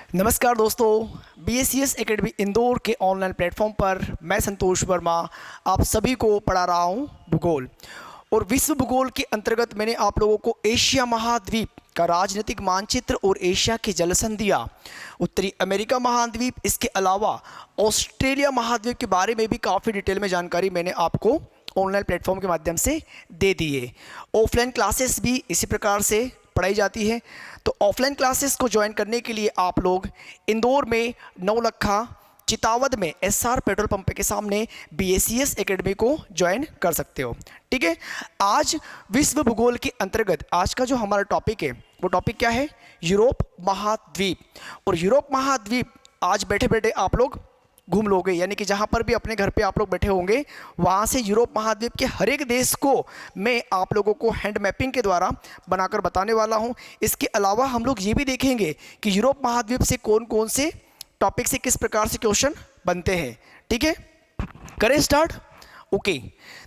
नमस्कार दोस्तों, BACS academy Indore के ऑनलाइन प्लेटफॉर्म पर मैं संतोष वर्मा आप सभी को पढ़ा रहा हूं भूगोल। और विश्व भूगोल के अंतर्गत मैंने आप लोगों को एशिया महाद्वीप का राजनीतिक मानचित्र और एशिया की जलसंधियाँ, उत्तरी अमेरिका महाद्वीप, इसके अलावा ऑस्ट्रेलिया महाद्वीप के बारे में भी काफ़ी डिटेल में जानकारी मैंने आपको ऑनलाइन प्लेटफॉर्म के माध्यम से दे दी है। ऑफलाइन क्लासेस भी इसी प्रकार से पढ़ाई जाती है। तो ऑफलाइन क्लासेस को ज्वाइन करने के लिए आप लोग इंदौर में नौलखा चितावद में SR पेट्रोल पंप के सामने BACS एकेडमी को ज्वाइन कर सकते हो। ठीक है, आज विश्व भूगोल के अंतर्गत आज का जो हमारा टॉपिक है वो टॉपिक क्या है? यूरोप महाद्वीप। और यूरोप महाद्वीप आज बैठे बैठे आप लोग घूम लोगे, यानी कि जहाँ पर भी अपने घर पे आप लोग बैठे होंगे वहाँ से यूरोप महाद्वीप के हर एक देश को मैं आप लोगों को हैंड मैपिंग के द्वारा बनाकर बताने वाला हूँ। इसके अलावा हम लोग ये भी देखेंगे कि यूरोप महाद्वीप से कौन कौन से टॉपिक से किस प्रकार से क्वेश्चन बनते हैं। ठीक है, करें स्टार्ट। ओके,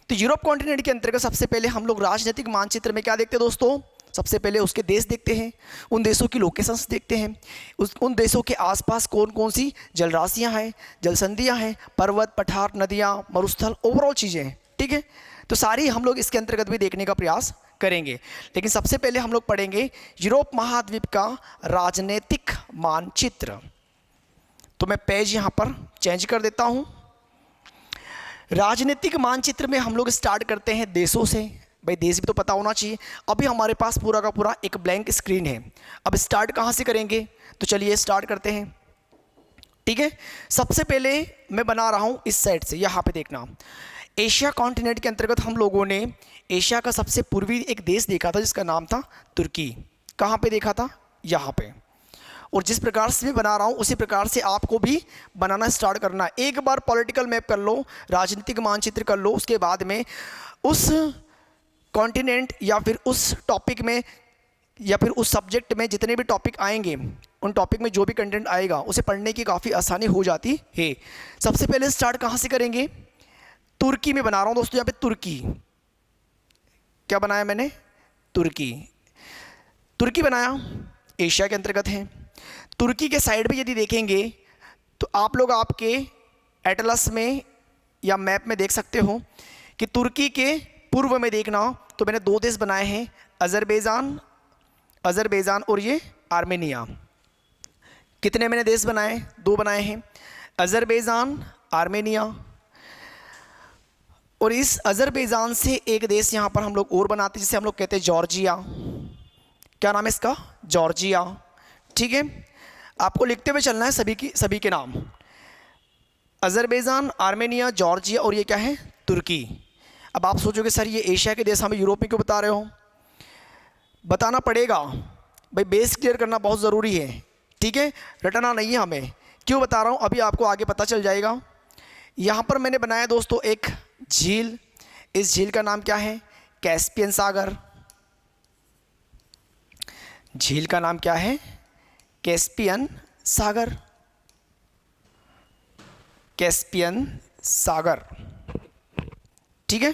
तो यूरोप कॉन्टिनेंट के अंतर्गत सबसे पहले हम लोग राजनीतिक मानचित्र में क्या देखते हैं दोस्तों? सबसे पहले उसके देश देखते हैं, उन देशों की लोकेशंस देखते हैं, उन देशों के आसपास कौन कौन सी जलराशियां हैं, जलसंधियां हैं, पर्वत, पठार, नदियां, मरुस्थल, ओवरऑल चीज़ें हैं। ठीक है, तो सारी हम लोग इसके अंतर्गत भी देखने का प्रयास करेंगे। लेकिन सबसे पहले हम लोग पढ़ेंगे यूरोप महाद्वीप का राजनीतिक मानचित्र। तो मैं पेज यहाँ पर चेंज कर देता हूँ। राजनीतिक मानचित्र में हम लोग स्टार्ट करते हैं देशों से। भाई देश भी तो पता होना चाहिए। अभी हमारे पास पूरा का पूरा एक ब्लैंक स्क्रीन है। अब स्टार्ट कहाँ से करेंगे? तो चलिए स्टार्ट करते हैं। ठीक है, सबसे पहले मैं बना रहा हूँ इस साइड से, यहाँ पे देखना। एशिया कॉन्टिनेंट के अंतर्गत हम लोगों ने एशिया का सबसे पूर्वी एक देश देखा था जिसका नाम था तुर्की। कहाँ पे देखा था? यहाँ पे। और जिस प्रकार से मैं बना रहा हूँ उसी प्रकार से आपको भी बनाना स्टार्ट करना है। एक बार पॉलिटिकल मैप कर लो, राजनीतिक मानचित्र कर लो, उसके बाद में उस कॉन्टिनेंट या फिर उस टॉपिक में या फिर उस सब्जेक्ट में जितने भी टॉपिक आएंगे, उन टॉपिक में जो भी कंटेंट आएगा उसे पढ़ने की काफ़ी आसानी हो जाती है। सबसे पहले स्टार्ट कहाँ से करेंगे? तुर्की में बना रहा हूँ दोस्तों। यहाँ पे तुर्की क्या बनाया मैंने? तुर्की। तुर्की बनाया, एशिया के अंतर्गत है। तुर्की के साइड में यदि देखेंगे तो आप लोग आपके एटलस में या मैप में देख सकते हो कि तुर्की के पूर्व में देखना तो मैंने दो देश बनाए हैं, अजरबैजान और ये आर्मेनिया। कितने मैंने देश बनाए? दो बनाए हैं, अजरबैजान, आर्मेनिया। और इस अजरबैजान से एक देश यहाँ पर हम लोग और बनाते हैं जिसे हम लोग कहते हैं जॉर्जिया। क्या नाम है इसका? जॉर्जिया। ठीक है, आपको लिखते हुए चलना है सभी के नाम। अजरबैजान, आर्मेनिया, जॉर्जिया और ये क्या है? तुर्की। अब आप सोचोगे सर ये एशिया के देश हमें यूरोप में क्यों बता रहे हो? बताना पड़ेगा भाई, बेस क्लियर करना बहुत ज़रूरी है। ठीक है, रटना नहीं है हमें। क्यों बता रहा हूँ अभी आपको आगे पता चल जाएगा। यहाँ पर मैंने बनाया दोस्तों एक झील। इस झील का नाम क्या है? कैस्पियन सागर। झील का नाम क्या है? कैस्पियन सागर। कैस्पियन सागर। ठीक है,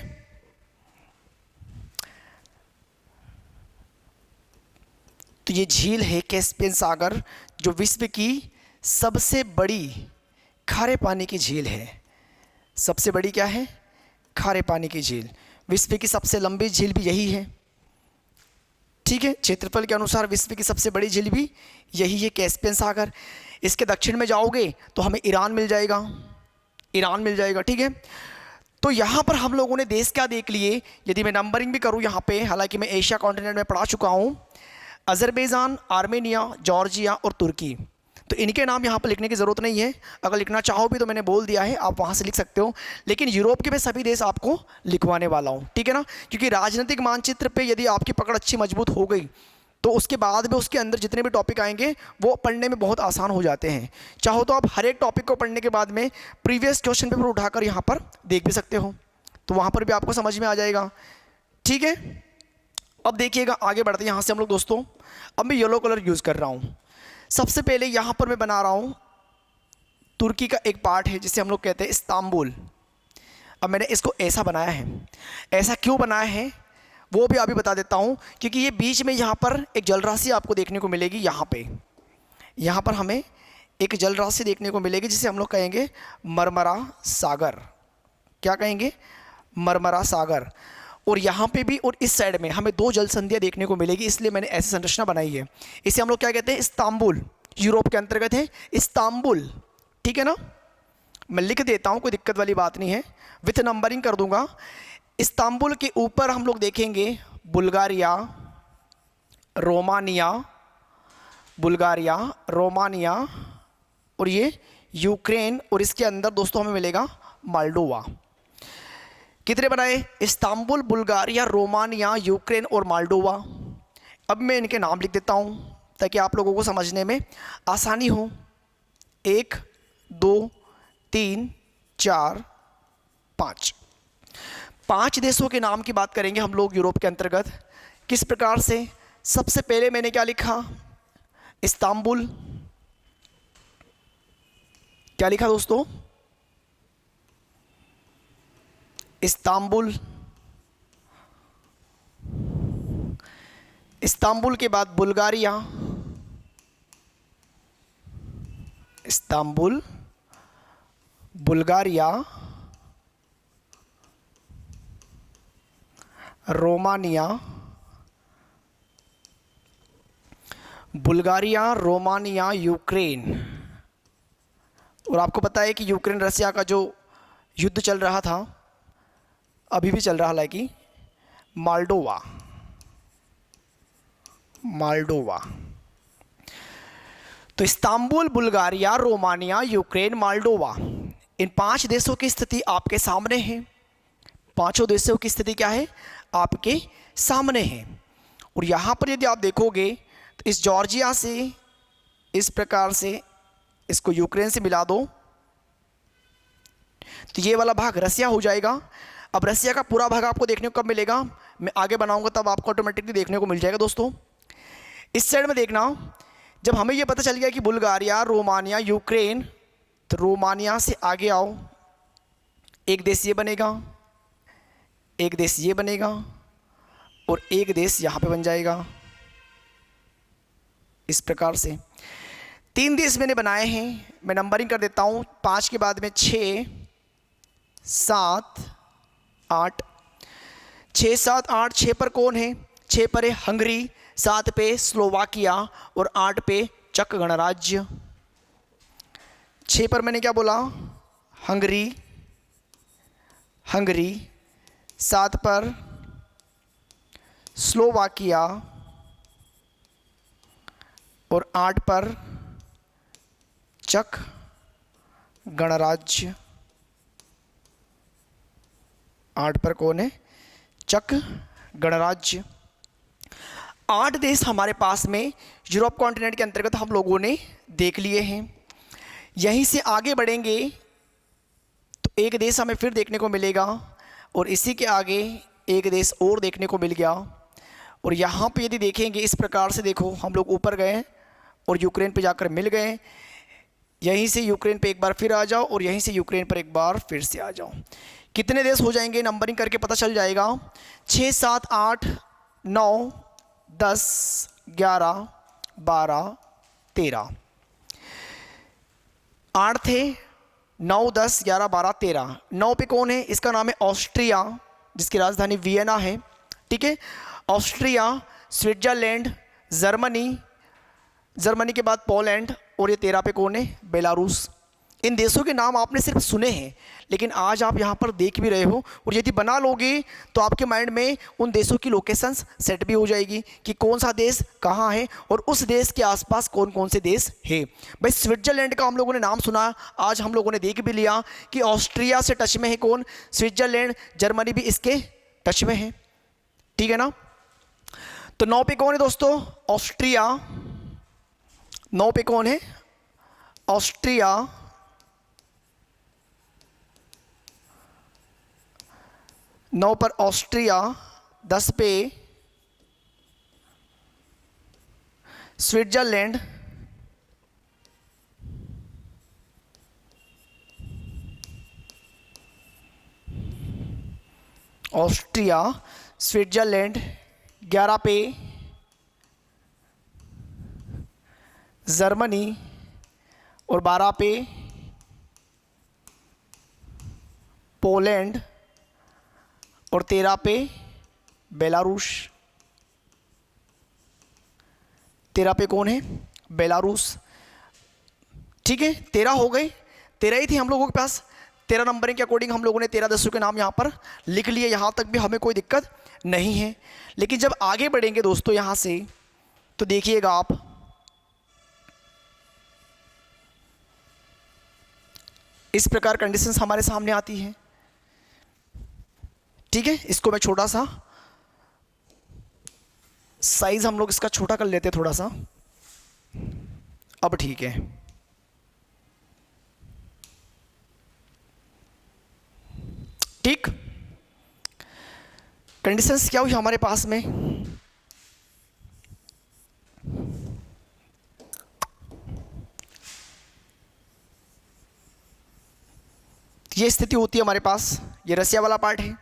तो ये झील है कैस्पियन सागर, जो विश्व की सबसे बड़ी खारे पानी की झील है। सबसे बड़ी क्या है? खारे पानी की झील। विश्व की सबसे लंबी झील भी यही है। ठीक है, क्षेत्रफल के अनुसार विश्व की सबसे बड़ी झील भी यही है, कैस्पियन सागर। इसके दक्षिण में जाओगे तो हमें ईरान मिल जाएगा। ईरान मिल जाएगा। ठीक है, तो यहाँ पर हम लोगों ने देश क्या देख लिए? यदि मैं नंबरिंग भी करूँ यहाँ पे, हालांकि मैं एशिया कॉन्टिनेंट में पढ़ा चुका हूँ, अजरबैजान, आर्मेनिया, जॉर्जिया और तुर्की। तो इनके नाम यहाँ पर लिखने की ज़रूरत नहीं है। अगर लिखना चाहो भी तो मैंने बोल दिया है, आप वहाँ से लिख सकते हो। लेकिन यूरोप के मैं सभी देश आपको लिखवाने वाला हूँ। ठीक है ना, क्योंकि राजनीतिक मानचित्र पे यदि आपकी पकड़ अच्छी मजबूत हो गई तो उसके बाद में उसके अंदर जितने भी टॉपिक आएंगे वो पढ़ने में बहुत आसान हो जाते हैं। चाहो तो आप हर एक टॉपिक को पढ़ने के बाद में प्रीवियस क्वेश्चन पेपर उठाकर यहाँ पर देख भी सकते हो, तो वहाँ पर भी आपको समझ में आ जाएगा। ठीक है, अब देखिएगा आगे बढ़ते हैं यहाँ से हम लोग दोस्तों। अब मैं येलो कलर यूज़ कर रहा हूँ। सबसे पहले यहाँ पर मैं बना रहा हूँ तुर्की का एक पार्ट है जिसे हम लोग कहते हैं इस्तांबुल। अब मैंने इसको ऐसा बनाया है। ऐसा क्यों बनाया है वो भी अभी बता देता हूँ, क्योंकि ये बीच में यहाँ पर एक जलराशि आपको देखने को मिलेगी। यहाँ पर हमें एक जल राशि देखने को मिलेगी जिसे हम लोग कहेंगे मरमरा सागर। क्या कहेंगे? मरमरा सागर। और यहाँ पे भी और इस साइड में हमें दो जल संधियाँ देखने को मिलेगी, इसलिए मैंने ऐसी संरचना बनाई है। इसे हम लोग क्या कहते हैं? इस्तांबुल। यूरोप के अंतर्गत है इस्तांबुल, ठीक है ना। मैं लिख देता हूँ, कोई दिक्कत वाली बात नहीं है, विथ नंबरिंग कर दूंगा। इस्तांबुल के ऊपर हम लोग देखेंगे बुल्गारिया, रोमानिया, बुल्गारिया, रोमानिया, और ये यूक्रेन, और इसके अंदर दोस्तों हमें मिलेगा माल्डोवा। कितने बनाए? इस्तांबुल, बुल्गारिया, रोमानिया, यूक्रेन और माल्डोवा। अब मैं इनके नाम लिख देता हूँ ताकि आप लोगों को समझने में आसानी हो। 1 2 3 4 5, 5 देशों के नाम की बात करेंगे हम लोग यूरोप के अंतर्गत। किस प्रकार से? सबसे पहले मैंने क्या लिखा? इस्तांबुल। क्या लिखा दोस्तों? इस्तांबुल। इस्तांबुल के बाद Bulgaria, Istanbul, Bulgaria, Romania, Bulgaria, Romania, Ukraine. और आपको पता है कि यूक्रेन रसिया का जो युद्ध चल रहा था, अभी भी चल रहा है, हालांकि माल्डोवा, माल्डोवा। तो Istanbul, Bulgaria, Romania, Ukraine, Moldova, इन 5 देशों की स्थिति आपके सामने है। पांचों देशों की स्थिति क्या है? आपके सामने है। और यहाँ पर यदि आप देखोगे तो इस जॉर्जिया से इस प्रकार से इसको यूक्रेन से मिला दो तो ये वाला भाग रसिया हो जाएगा। अब रसिया का पूरा भाग आपको देखने को कब मिलेगा? मैं आगे बनाऊंगा तब आपको ऑटोमेटिकली देखने को मिल जाएगा। दोस्तों इस साइड में देखना, जब हमें ये पता चल गया कि बुल्गारिया, रोमानिया, यूक्रेन, तो रोमानिया से आगे आओ, एक देश ये बनेगा, एक देश ये बनेगा, और एक देश यहाँ पे बन जाएगा। इस प्रकार से 3 देश मैंने बनाए हैं। मैं नंबरिंग कर देता हूँ, 5 के बाद में 6 7 8, 6 7 8। 6 पर कौन है? 6 पर है हंगरी, 7 पे स्लोवाकिया और 8 पे चक गणराज्य। 6 पर मैंने क्या बोला? हंगरी, हंगरी, 7 पर स्लोवाकिया और 8 पर चक गणराज्य। 8 पर कौन है? चक गणराज्य। 8 देश हमारे पास में यूरोप कॉन्टिनेंट के अंतर्गत हम लोगों ने देख लिए हैं। यहीं से आगे बढ़ेंगे तो एक देश हमें फिर देखने को मिलेगा, और इसी के आगे एक देश और देखने को मिल गया। और यहाँ पे यदि देखेंगे इस प्रकार से, देखो हम लोग ऊपर गए और यूक्रेन पे जाकर मिल गए। यहीं से यूक्रेन पे एक बार फिर आ जाओ और यहीं से यूक्रेन पर एक बार फिर से आ जाओ। कितने देश हो जाएंगे? नंबरिंग करके पता चल जाएगा। 6 7 8 9 10 11 12 13। 8 थे, 9 10 11 12 13। 9 पे कौन है? इसका नाम है ऑस्ट्रिया, जिसकी राजधानी वियना है। ठीक है, ऑस्ट्रिया, स्विट्जरलैंड, जर्मनी, जर्मनी के बाद पोलैंड, और ये 13 पे कौन है? बेलारूस। इन देशों के नाम आपने सिर्फ सुने हैं, लेकिन आज आप यहाँ पर देख भी रहे हो, और यदि बना लोगे तो आपके माइंड में उन देशों की लोकेशंस सेट भी हो जाएगी कि कौन सा देश कहाँ है और उस देश के आसपास कौन कौन से देश है। भाई स्विट्जरलैंड का हम लोगों ने नाम सुना, आज हम लोगों ने देख भी लिया कि ऑस्ट्रिया से टच में है कौन? स्विट्जरलैंड, जर्मनी भी इसके टच में है। ठीक है ना। तो 9 पे कौन है दोस्तों? ऑस्ट्रिया। 9 पे कौन है? ऑस्ट्रिया। 9 पर ऑस्ट्रिया, 10 पे स्विट्जरलैंड, ऑस्ट्रिया, स्विट्जरलैंड। 11 पे जर्मनी, और 12 पे पोलैंड और 13 पे बेलारूस। 13 पे कौन है? बेलारूस। ठीक है, 13 हो गए, 13 ही थी हम लोगों के पास। 13 नंबरिंग के अकॉर्डिंग हम लोगों ने 13 देशों के नाम यहाँ पर लिख लिए। यहाँ तक भी हमें कोई दिक्कत नहीं है। लेकिन जब आगे बढ़ेंगे दोस्तों यहाँ से, तो देखिएगा आप, इस प्रकार कंडीशंस हमारे सामने आती है। ठीक है, इसको मैं छोटा सा साइज हम लोग इसका छोटा कर लेते हैं थोड़ा सा। अब ठीक है, ठीक। कंडीशंस क्या हुई हमारे पास में? ये स्थिति होती है हमारे पास। ये रसिया वाला पार्ट है।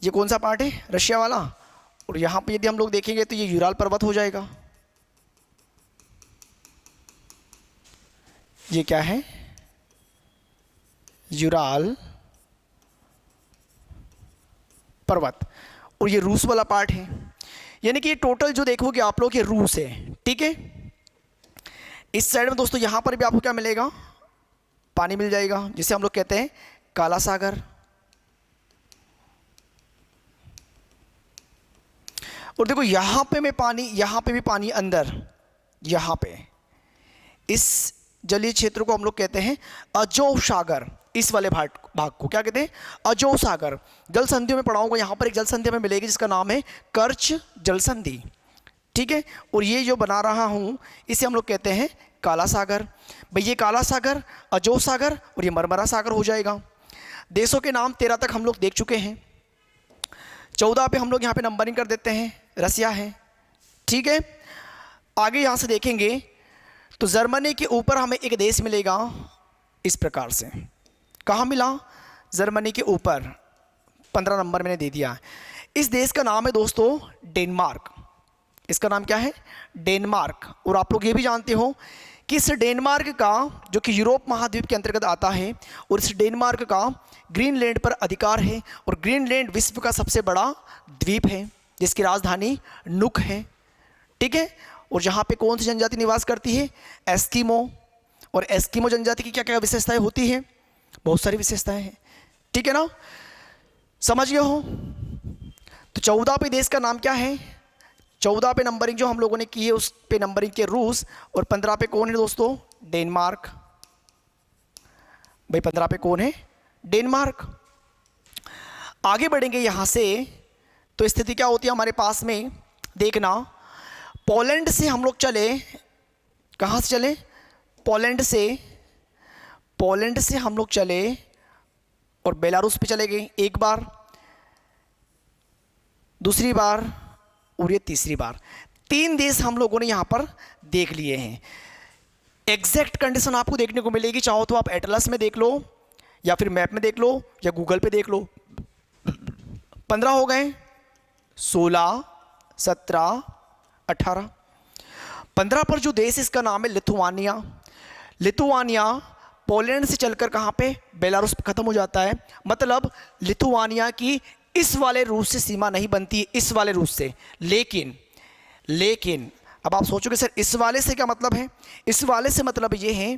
ये कौन सा पार्ट है? रशिया वाला। और यहाँ पे यदि हम लोग देखेंगे तो ये यूराल पर्वत हो जाएगा। ये क्या है? यूराल पर्वत। और ये रूस वाला पार्ट है। यानी कि ये टोटल जो देखोगे आप लोग, ये रूस है। ठीक है, इस साइड में दोस्तों यहाँ पर भी आपको क्या मिलेगा? पानी मिल जाएगा, जिसे हम लोग कहते हैं काला सागर। और देखो यहाँ पे मैं पानी, यहाँ पे भी पानी अंदर, यहाँ पे इस जलीय क्षेत्र को हम लोग कहते हैं अजोव सागर। इस वाले भाग को क्या कहते हैं? अजोव सागर। जल संधियों में पढ़ाऊंगा, यहाँ पर एक जल संधि हमें मिलेगी जिसका नाम है कर्च जल संधि। ठीक है, और ये जो बना रहा हूँ इसे हम लोग कहते हैं काला सागर। भाई ये काला सागर, अजोव सागर और ये मरमरा सागर हो जाएगा। देशों के नाम 13 तक हम लोग देख चुके हैं। 14 पे हम लोग यहाँ पे नंबरिंग कर देते हैं, रसिया है। ठीक है, आगे यहाँ से देखेंगे तो जर्मनी के ऊपर हमें एक देश मिलेगा इस प्रकार से। कहाँ मिला? जर्मनी के ऊपर 15 नंबर मैंने दे दिया। इस देश का नाम है दोस्तों डेनमार्क। इसका नाम क्या है? डेनमार्क। और आप लोग ये भी जानते हो कि इस डेनमार्क का, जो कि यूरोप महाद्वीप के अंतर्गत आता है, और इस डेनमार्क का ग्रीनलैंड पर अधिकार है। और ग्रीनलैंड विश्व का सबसे बड़ा द्वीप है जिसकी राजधानी नुक है। ठीक है, और यहाँ पे कौन सी जनजाति निवास करती है? एस्किमो। और एस्किमो जनजाति की क्या क्या विशेषताएं होती हैं? बहुत सारी विशेषताएं हैं। ठीक है ना, समझ गए हो? तो 14 पे देश का नाम क्या है? 14 पे नंबरिंग जो हम लोगों ने की है उस पे नंबरिंग के रूस। और 15 पे कौन है दोस्तों? डेनमार्क। भाई 15 पे कौन है? डेनमार्क। आगे बढ़ेंगे यहां से तो स्थिति क्या होती है हमारे पास में, देखना। पोलैंड से हम लोग चले, कहां से चले? पोलैंड से हम लोग चले और बेलारूस पे चले गए एक बार, दूसरी बार और ये तीसरी बार। 3 देश हम लोगों ने यहां पर देख लिए हैं। एग्जैक्ट कंडीशन आपको देखने को मिलेगी, चाहो तो आप एटलस में देख लो या फिर मैप में देख लो या गूगल पे देख लो। 15 हो गए, 16, 17, 18। 15 पर जो देश इसका नाम है लिथुआनिया। लिथुआनिया पोलैंड से चलकर कहाँ पे? बेलारूस पे खत्म हो जाता है। मतलब लिथुआनिया की इस वाले रूस से सीमा नहीं बनती है, इस वाले रूस से। लेकिन अब आप सोचोगे सर इस वाले से क्या मतलब है? इस वाले से मतलब ये है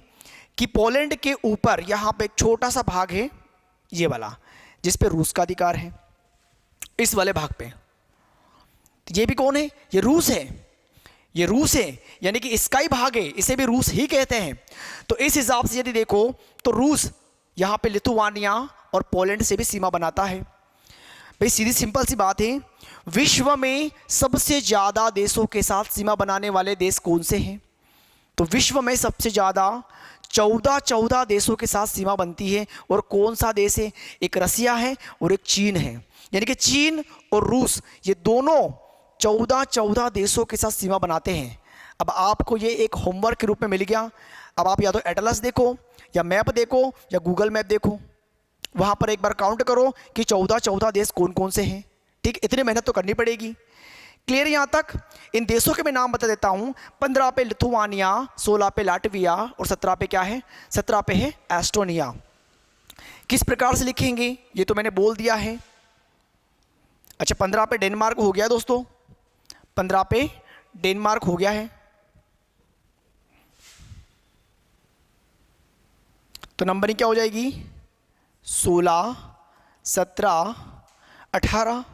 कि पोलैंड के ऊपर यहाँ पे एक छोटा सा भाग है, ये वाला, जिस पे रूस का अधिकार है, इस वाले भाग पे। ये भी कौन है? ये रूस है। ये रूस है, यानी कि इसका ही भाग है, इसे भी रूस ही कहते हैं। तो इस हिसाब से यदि देखो तो रूस यहाँ पे लिथुआनिया और पोलैंड से भी सीमा बनाता है। भाई सीधी सिंपल सी बात है, विश्व में सबसे ज़्यादा देशों के साथ सीमा बनाने वाले देश कौन से हैं? तो विश्व में सबसे ज़्यादा 14 देशों के साथ सीमा बनती है। और कौन सा देश है? एक रसिया है और एक चीन है। यानी कि चीन और रूस ये दोनों 14 देशों के साथ सीमा बनाते हैं। अब आपको ये एक होमवर्क के रूप में मिल गया। अब आप या तो एटलस देखो या मैप देखो या गूगल मैप देखो, वहाँ पर एक बार काउंट करो कि 14 देश कौन कौन से हैं। ठीक, इतनी मेहनत तो करनी पड़ेगी क्लियर यहाँ तक? इन देशों के मैं नाम बता देता हूँ। 15 पे लिथुआनिया, 16 पे लाटविया और 17 पे क्या है? 17 पे है एस्टोनिया। किस प्रकार से लिखेंगे ये तो मैंने बोल दिया है। अच्छा, 15 पे डेनमार्क हो गया दोस्तों, 15 पे डेनमार्क हो गया है। तो नंबरिंग क्या हो जाएगी? 16, 17, 18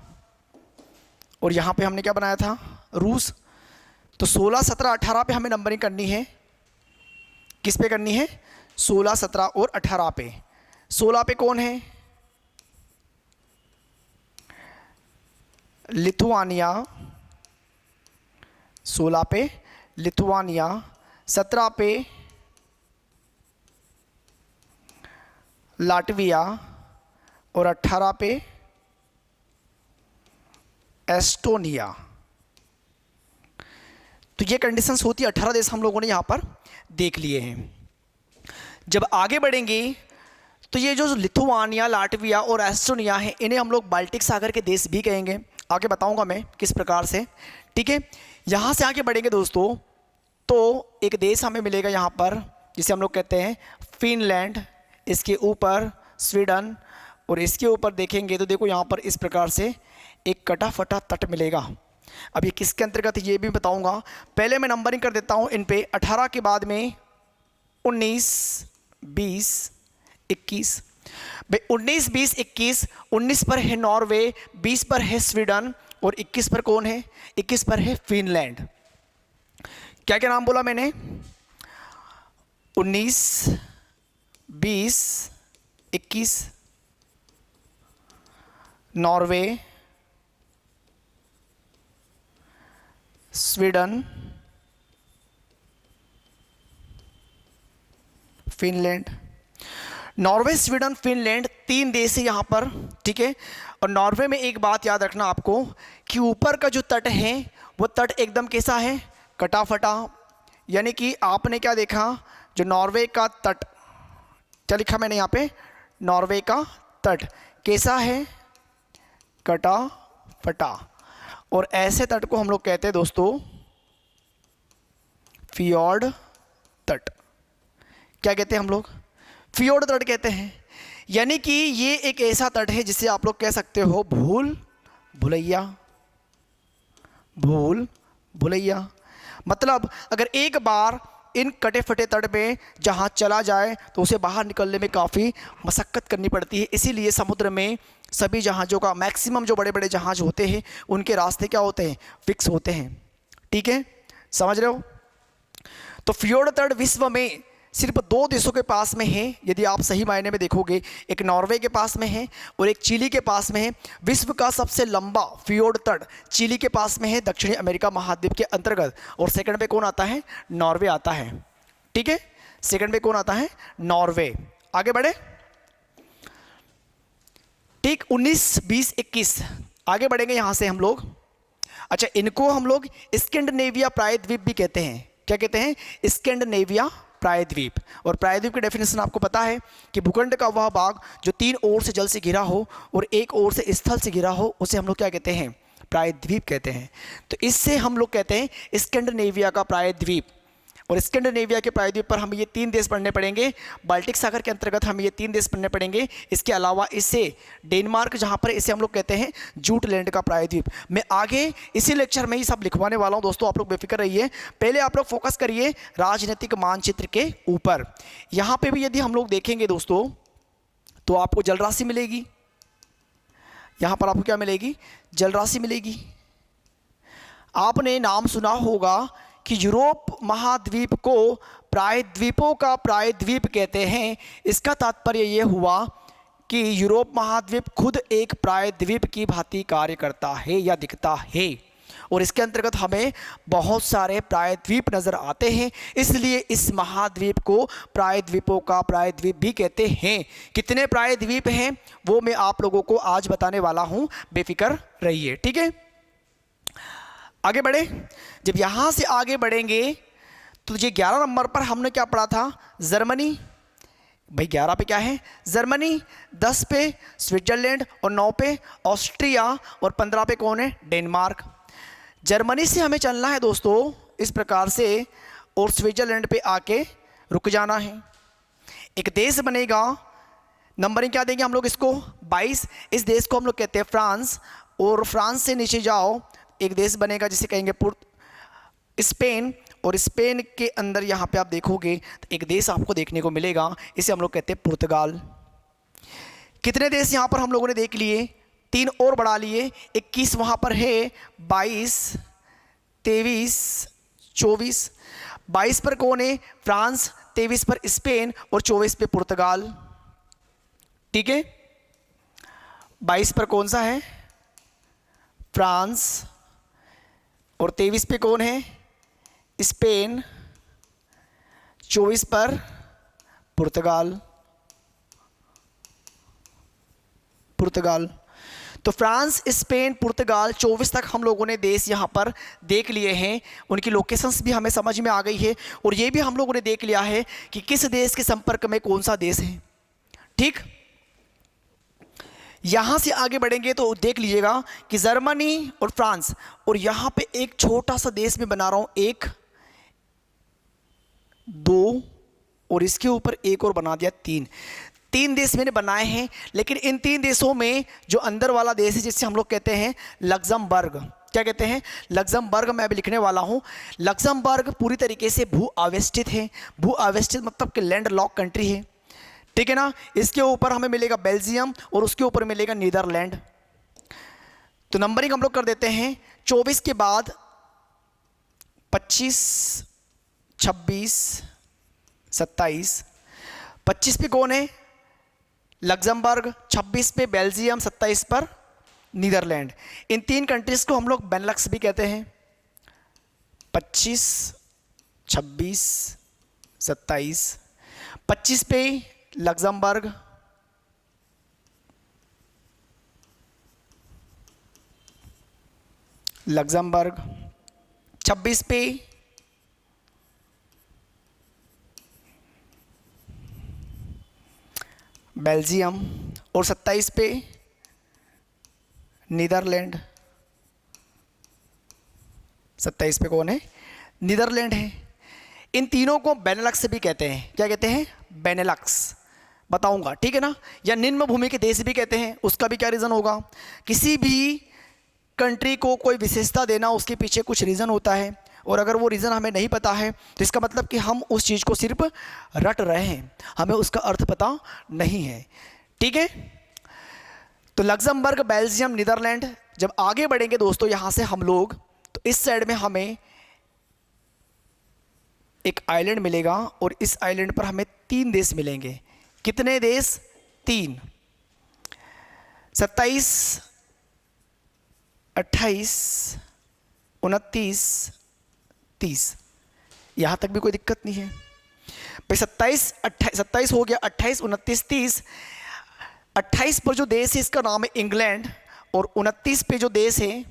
और यहाँ पे हमने क्या बनाया था? रूस। तो 16, 17, 18 पे हमें नंबरिंग करनी है। किस पे करनी है? 16, 17 और 18 पे। 16 पे कौन है? लिथुआनिया, 16 पे लिथुआनिया, 17 पे लाटविया और 18 पे एस्टोनिया। तो ये कंडीशंस होती है। 18 देश हम लोगों ने यहाँ पर देख लिए हैं। जब आगे बढ़ेंगे तो ये जो लिथुआनिया, लाटविया और एस्टोनिया है, इन्हें हम लोग बाल्टिक सागर के देश भी कहेंगे। आगे बताऊंगा मैं किस प्रकार से, ठीक है। यहाँ से आगे बढ़ेंगे दोस्तों तो एक देश हमें मिलेगा यहाँ पर जिसे हम लोग कहते हैं फिनलैंड। इसके ऊपर स्वीडन और इसके ऊपर देखेंगे तो देखो यहाँ पर इस प्रकार से एक कटा फटा तट मिलेगा। अब ये किसके अंतर्गत ये भी बताऊंगा। पहले मैं नंबरिंग कर देता हूँ इन पे। 18 के बाद में 19, 20, 21। भाई 19, 20, 21। 19 पर है नॉर्वे, 20 पर है स्वीडन और 21 पर कौन है? 21 पर है फिनलैंड। क्या क्या नाम बोला मैंने? 19, 20, 21 Norway, Sweden, Finland. Norway, Sweden, Finland 3 देश है यहाँ पर, ठीक है। और नॉर्वे में एक बात याद रखना आपको कि ऊपर का जो तट है वो तट एकदम कैसा है? कटा फटा। यानी कि आपने क्या देखा? जो नॉर्वे का तट, क्या लिखा मैंने यहाँ पे? नॉर्वे का तट कैसा है? कटा फटा। और ऐसे तट को हम लोग कहते हैं दोस्तों फियोर्ड तट। क्या कहते हैं हम लोग? फियोर्ड तट कहते हैं। यानी कि ये एक ऐसा तट है जिसे आप लोग कह सकते हो भूल भुलैया। भूल भुलैया मतलब अगर एक बार इन कटे फटे तट में जहाँ चला जाए तो उसे बाहर निकलने में काफ़ी मशक्क़त करनी पड़ती है। इसीलिए समुद्र में सभी जहाज़ों का मैक्सिमम जो बड़े बड़े जहाज होते हैं उनके रास्ते क्या होते हैं? फिक्स होते हैं, ठीक है। समझ रहे हो? तो फियोर्ड तट विश्व में सिर्फ 2 देशों के पास में है। यदि आप सही मायने में देखोगे, एक नॉर्वे के पास में है और एक चिली के पास में है। विश्व का सबसे लंबा फियोर्ड तट चिली के पास में है, दक्षिणी अमेरिका महाद्वीप के अंतर्गत। और सेकंड पे कौन आता है? नॉर्वे आता है, ठीक है। सेकंड पे कौन आता है? नॉर्वे। आगे बढ़े, ठीक। 19, 20, 21 आगे बढ़ेंगे यहाँ से हम लोग। अच्छा, इनको हम लोग स्कैंडिनेविया प्रायद्वीप भी कहते हैं। क्या कहते हैं? स्कैंडिनेविया प्रायद्वीप। और प्रायद्वीप की डेफिनेशन आपको पता है कि भूखंड का वह भाग जो 3 ओर से जल से घिरा हो और 1 ओर से स्थल से घिरा हो उसे हम लोग क्या कहते हैं? प्रायद्वीप कहते हैं। तो इससे हम लोग कहते हैं स्कैंडिनेविया का प्रायद्वीप। और स्कैंडिनेविया के प्रायद्वीप पर हमें ये 3 देश पढ़ने पड़ेंगे। बाल्टिक सागर के अंतर्गत हमें ये 3 देश पढ़ने पड़ेंगे। इसके अलावा इससे डेनमार्क, जहाँ पर इसे हम लोग कहते हैं जूटलैंड का प्रायद्वीप। मैं आगे इसी लेक्चर में ही सब लिखवाने वाला हूँ दोस्तों, आप लोग बेफिक्र रहिए। पहले आप लोग फोकस करिए राजनीतिक मानचित्र के ऊपर। यहाँ पर भी यदि हम लोग देखेंगे दोस्तों तो आपको जलराशि मिलेगी। यहाँ पर आपको क्या मिलेगी? जलराशि मिलेगी। आपने नाम सुना होगा कि यूरोप महाद्वीप को प्रायद्वीपों का प्रायद्वीप कहते हैं। इसका तात्पर्य ये हुआ कि यूरोप महाद्वीप खुद एक प्रायद्वीप की भांति कार्य करता है या दिखता है। और इसके अंतर्गत हमें बहुत सारे प्रायद्वीप नज़र आते हैं, इसलिए इस महाद्वीप को प्रायद्वीपों का प्रायद्वीप भी कहते हैं। कितने प्रायद्वीप हैं वो मैं आप लोगों को आज बताने वाला हूँ, बेफिक्र रहिए, ठीक है। आगे बढ़े। जब यहाँ से आगे बढ़ेंगे तो ये 11 नंबर पर हमने क्या पढ़ा था? जर्मनी। भाई 11 पे क्या है? जर्मनी। 10 पे स्विट्जरलैंड और 9 पे ऑस्ट्रिया और 15 पे कौन है? डेनमार्क। जर्मनी से हमें चलना है दोस्तों इस प्रकार से, और स्विट्जरलैंड पे आके रुक जाना है। एक देश बनेगा, नंबरिंग क्या देंगे हम लोग इसको 22। इस देश को हम लोग कहते हैं फ्रांस, और फ्रांस से नीचे जाओ एक देश बनेगा जिसे कहेंगे स्पेन, और स्पेन के अंदर यहाँ पे आप देखोगे तो एक देश आपको देखने को मिलेगा, इसे हम लोग कहते हैं पुर्तगाल। कितने देश यहाँ पर हम लोगों ने देख लिए, 3 और बढ़ा लिए, 21 वहाँ पर है, 22, 23, 24। 22 पर कौन है? फ्रांस, 23 पर स्पेन और 24 पे पुर्तगाल। ठीक है, 22 पर कौन सा है? फ्रांस, और 23 पे कौन है? स्पेन, 24 पर पुर्तगाल। तो फ्रांस, स्पेन, पुर्तगाल 24 तक हम लोगों ने देश यहाँ पर देख लिए हैं। उनकी लोकेशंस भी हमें समझ में आ गई है, और ये भी हम लोगों ने देख लिया है कि किस देश के संपर्क में कौन सा देश है। ठीक, यहाँ से आगे बढ़ेंगे तो देख लीजिएगा कि जर्मनी और फ्रांस, और यहाँ पे एक छोटा सा देश में बना रहा हूँ, 1, 2 और इसके ऊपर एक और बना दिया 3 देश मैंने बनाए हैं। लेकिन इन 3 देशों में जो अंदर वाला देश है जिसे हम लोग कहते हैं लग्जमबर्ग, क्या कहते हैं? लग्जमबर्ग मैं अभी लिखने वाला हूँ। लग्जमबर्ग पूरी तरीके से भू आवेष्टित है। भू आवेष्टित मतलब कि लैंड लॉक कंट्री है, ठीक है ना। इसके ऊपर हमें मिलेगा बेल्जियम और उसके ऊपर मिलेगा नीदरलैंड। तो नंबरिंग हम लोग कर देते हैं, 24 के बाद 25, 26, 27। 25 पे कौन है? लग्जमबर्ग, 26 पे बेल्जियम, 27 पर नीदरलैंड। इन 3 कंट्रीज को हम लोग बेनलक्स भी कहते हैं। 25, 26, 27। 25 पे लग्जमबर्ग, 26 पे बेल्जियम और 27 पे नीदरलैंड। 27 पे कौन है? नीदरलैंड है। इन तीनों को बेनेलक्स भी कहते हैं। क्या कहते हैं? बेनेलक्स, बताऊंगा, ठीक है ना। या निम्न भूमि के देश भी कहते हैं। उसका भी क्या रीज़न होगा? किसी भी कंट्री को कोई विशेषता देना, उसके पीछे कुछ रीज़न होता है, और अगर वो रीज़न हमें नहीं पता है तो इसका मतलब कि हम उस चीज़ को सिर्फ रट रहे हैं, हमें उसका अर्थ पता नहीं है, ठीक है। तो लग्जमबर्ग, बेल्जियम, नीदरलैंड। जब आगे बढ़ेंगे दोस्तों यहाँ से हम लोग, तो इस साइड में हमें एक आइलैंड मिलेगा, और इस आइलैंड पर हमें 3 देश मिलेंगे। कितने देश? 3। 27, 28, 29, 30। यहाँ तक भी कोई दिक्कत नहीं है भाई। 27 हो गया, 28, 29, 30। 28 पर जो देश है इसका नाम है इंग्लैंड, और 29 पे जो देश है,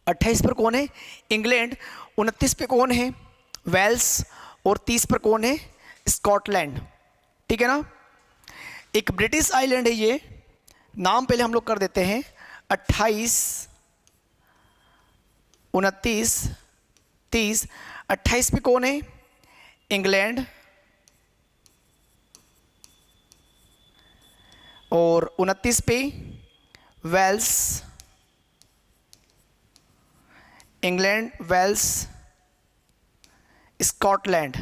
28 पर कौन है? इंग्लैंड। 29 पे कौन है? वेल्स। और 30 पर कौन है? स्कॉटलैंड, ठीक है ना। एक ब्रिटिश आइलैंड है ये, नाम पहले हम लोग कर देते हैं। 28, 29, 30। 28 पे कौन है? इंग्लैंड, और 29 पे Wales. England, Wales, Scotland.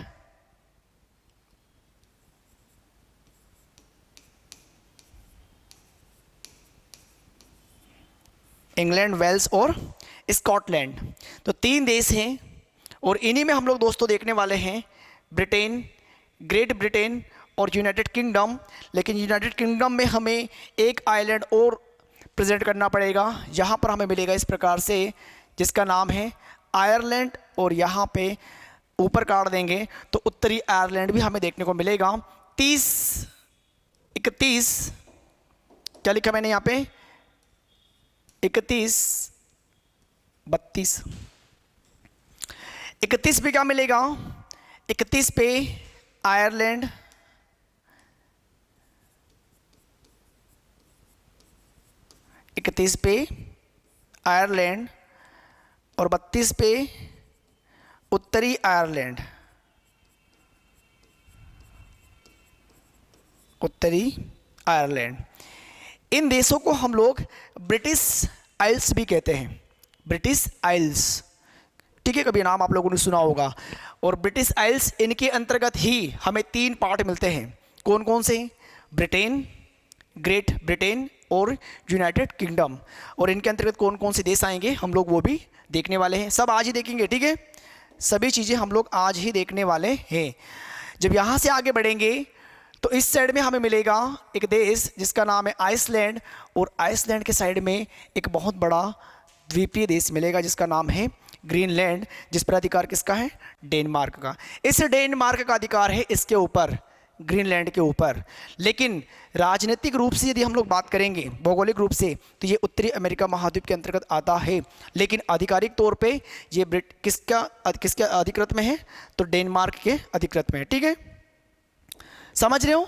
England, Wales और स्कॉटलैंड। तो 3 देश हैं, और इन्हीं में हम लोग दोस्तों देखने वाले हैं ब्रिटेन, ग्रेट ब्रिटेन और यूनाइटेड किंगडम। लेकिन यूनाइटेड किंगडम में हमें एक आइलैंड और प्रेजेंट करना पड़ेगा। यहाँ पर हमें मिलेगा इस प्रकार से, जिसका नाम है आयरलैंड, और यहाँ पे ऊपर काट देंगे तो उत्तरी आयरलैंड भी हमें देखने को मिलेगा। 30, 31, क्या लिखा मैंने यहाँ पे? 31, 32। 31 पे क्या मिलेगा? 31 पे आयरलैंड, 31 पे आयरलैंड, और 32 पे उत्तरी आयरलैंड, उत्तरी आयरलैंड। इन देशों को हम लोग ब्रिटिश आइल्स भी कहते हैं, ब्रिटिश आइल्स, ठीक है, कभी नाम आप लोगों ने सुना होगा। और ब्रिटिश आइल्स, इनके अंतर्गत ही हमें 3 पार्ट मिलते हैं। कौन कौन से? ब्रिटेन, ग्रेट ब्रिटेन और यूनाइटेड किंगडम। और इनके अंतर्गत कौन कौन से देश आएंगे हम लोग वो भी देखने वाले हैं। सब आज ही देखेंगे, ठीक है, सभी चीज़ें हम लोग आज ही देखने वाले हैं। जब यहाँ से आगे बढ़ेंगे तो इस साइड में हमें मिलेगा एक देश जिसका नाम है आइसलैंड, और आइसलैंड के साइड में एक बहुत बड़ा द्वीपीय देश मिलेगा जिसका नाम है ग्रीनलैंड, जिस पर अधिकार किसका है? डेनमार्क का। इस डेनमार्क का अधिकार है इसके ऊपर, ग्रीनलैंड के ऊपर। लेकिन राजनीतिक रूप से यदि हम लोग बात करेंगे, भौगोलिक रूप से, तो ये उत्तरी अमेरिका महाद्वीप के अंतर्गत आता है। लेकिन आधिकारिक तौर पे ये किसके अधिकृत में है? तो डेनमार्क के अधिकृत में है, ठीक है, समझ रहे हो?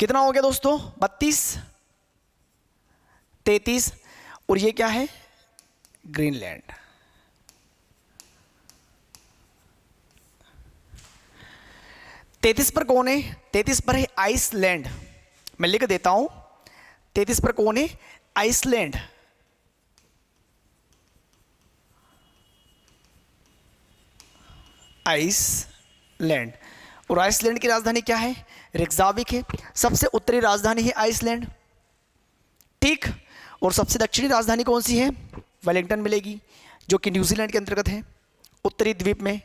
कितना हो गया दोस्तों? 32, 33, और ये क्या है? ग्रीनलैंड। तैतीस पर कौन है? 33 पर है आइसलैंड। मैं लिख देता हूं, 33 पर कौन है? आइसलैंड। आइसलैंड। और आइसलैंड की राजधानी क्या है? रेक्जाविक है। सबसे उत्तरी राजधानी है आइसलैंड, ठीक। और सबसे दक्षिणी राजधानी कौन सी है? वेलिंगटन मिलेगी, जो कि न्यूजीलैंड के अंतर्गत है, उत्तरी द्वीप में,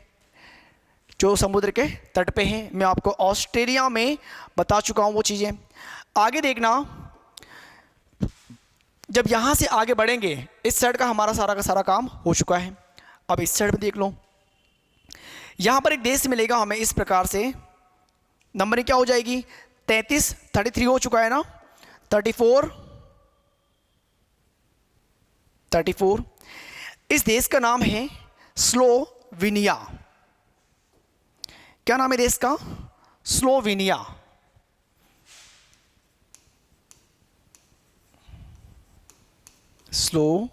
जो समुद्र के तट पे है। मैं आपको ऑस्ट्रेलिया में बता चुका हूँ वो चीज़ें। आगे देखना, जब यहाँ से आगे बढ़ेंगे, इस साइड का हमारा सारा का सारा काम हो चुका है। अब इस साइड में देख लो, यहाँ पर एक देश मिलेगा हमें इस प्रकार से। नंबरिंग क्या हो जाएगी? 33, 33 हो चुका है ना, 34, 34। इस देश का नाम है स्लोवेनिया। क्या नाम है देश का? स्लोवेनिया। स्लोवेनिया।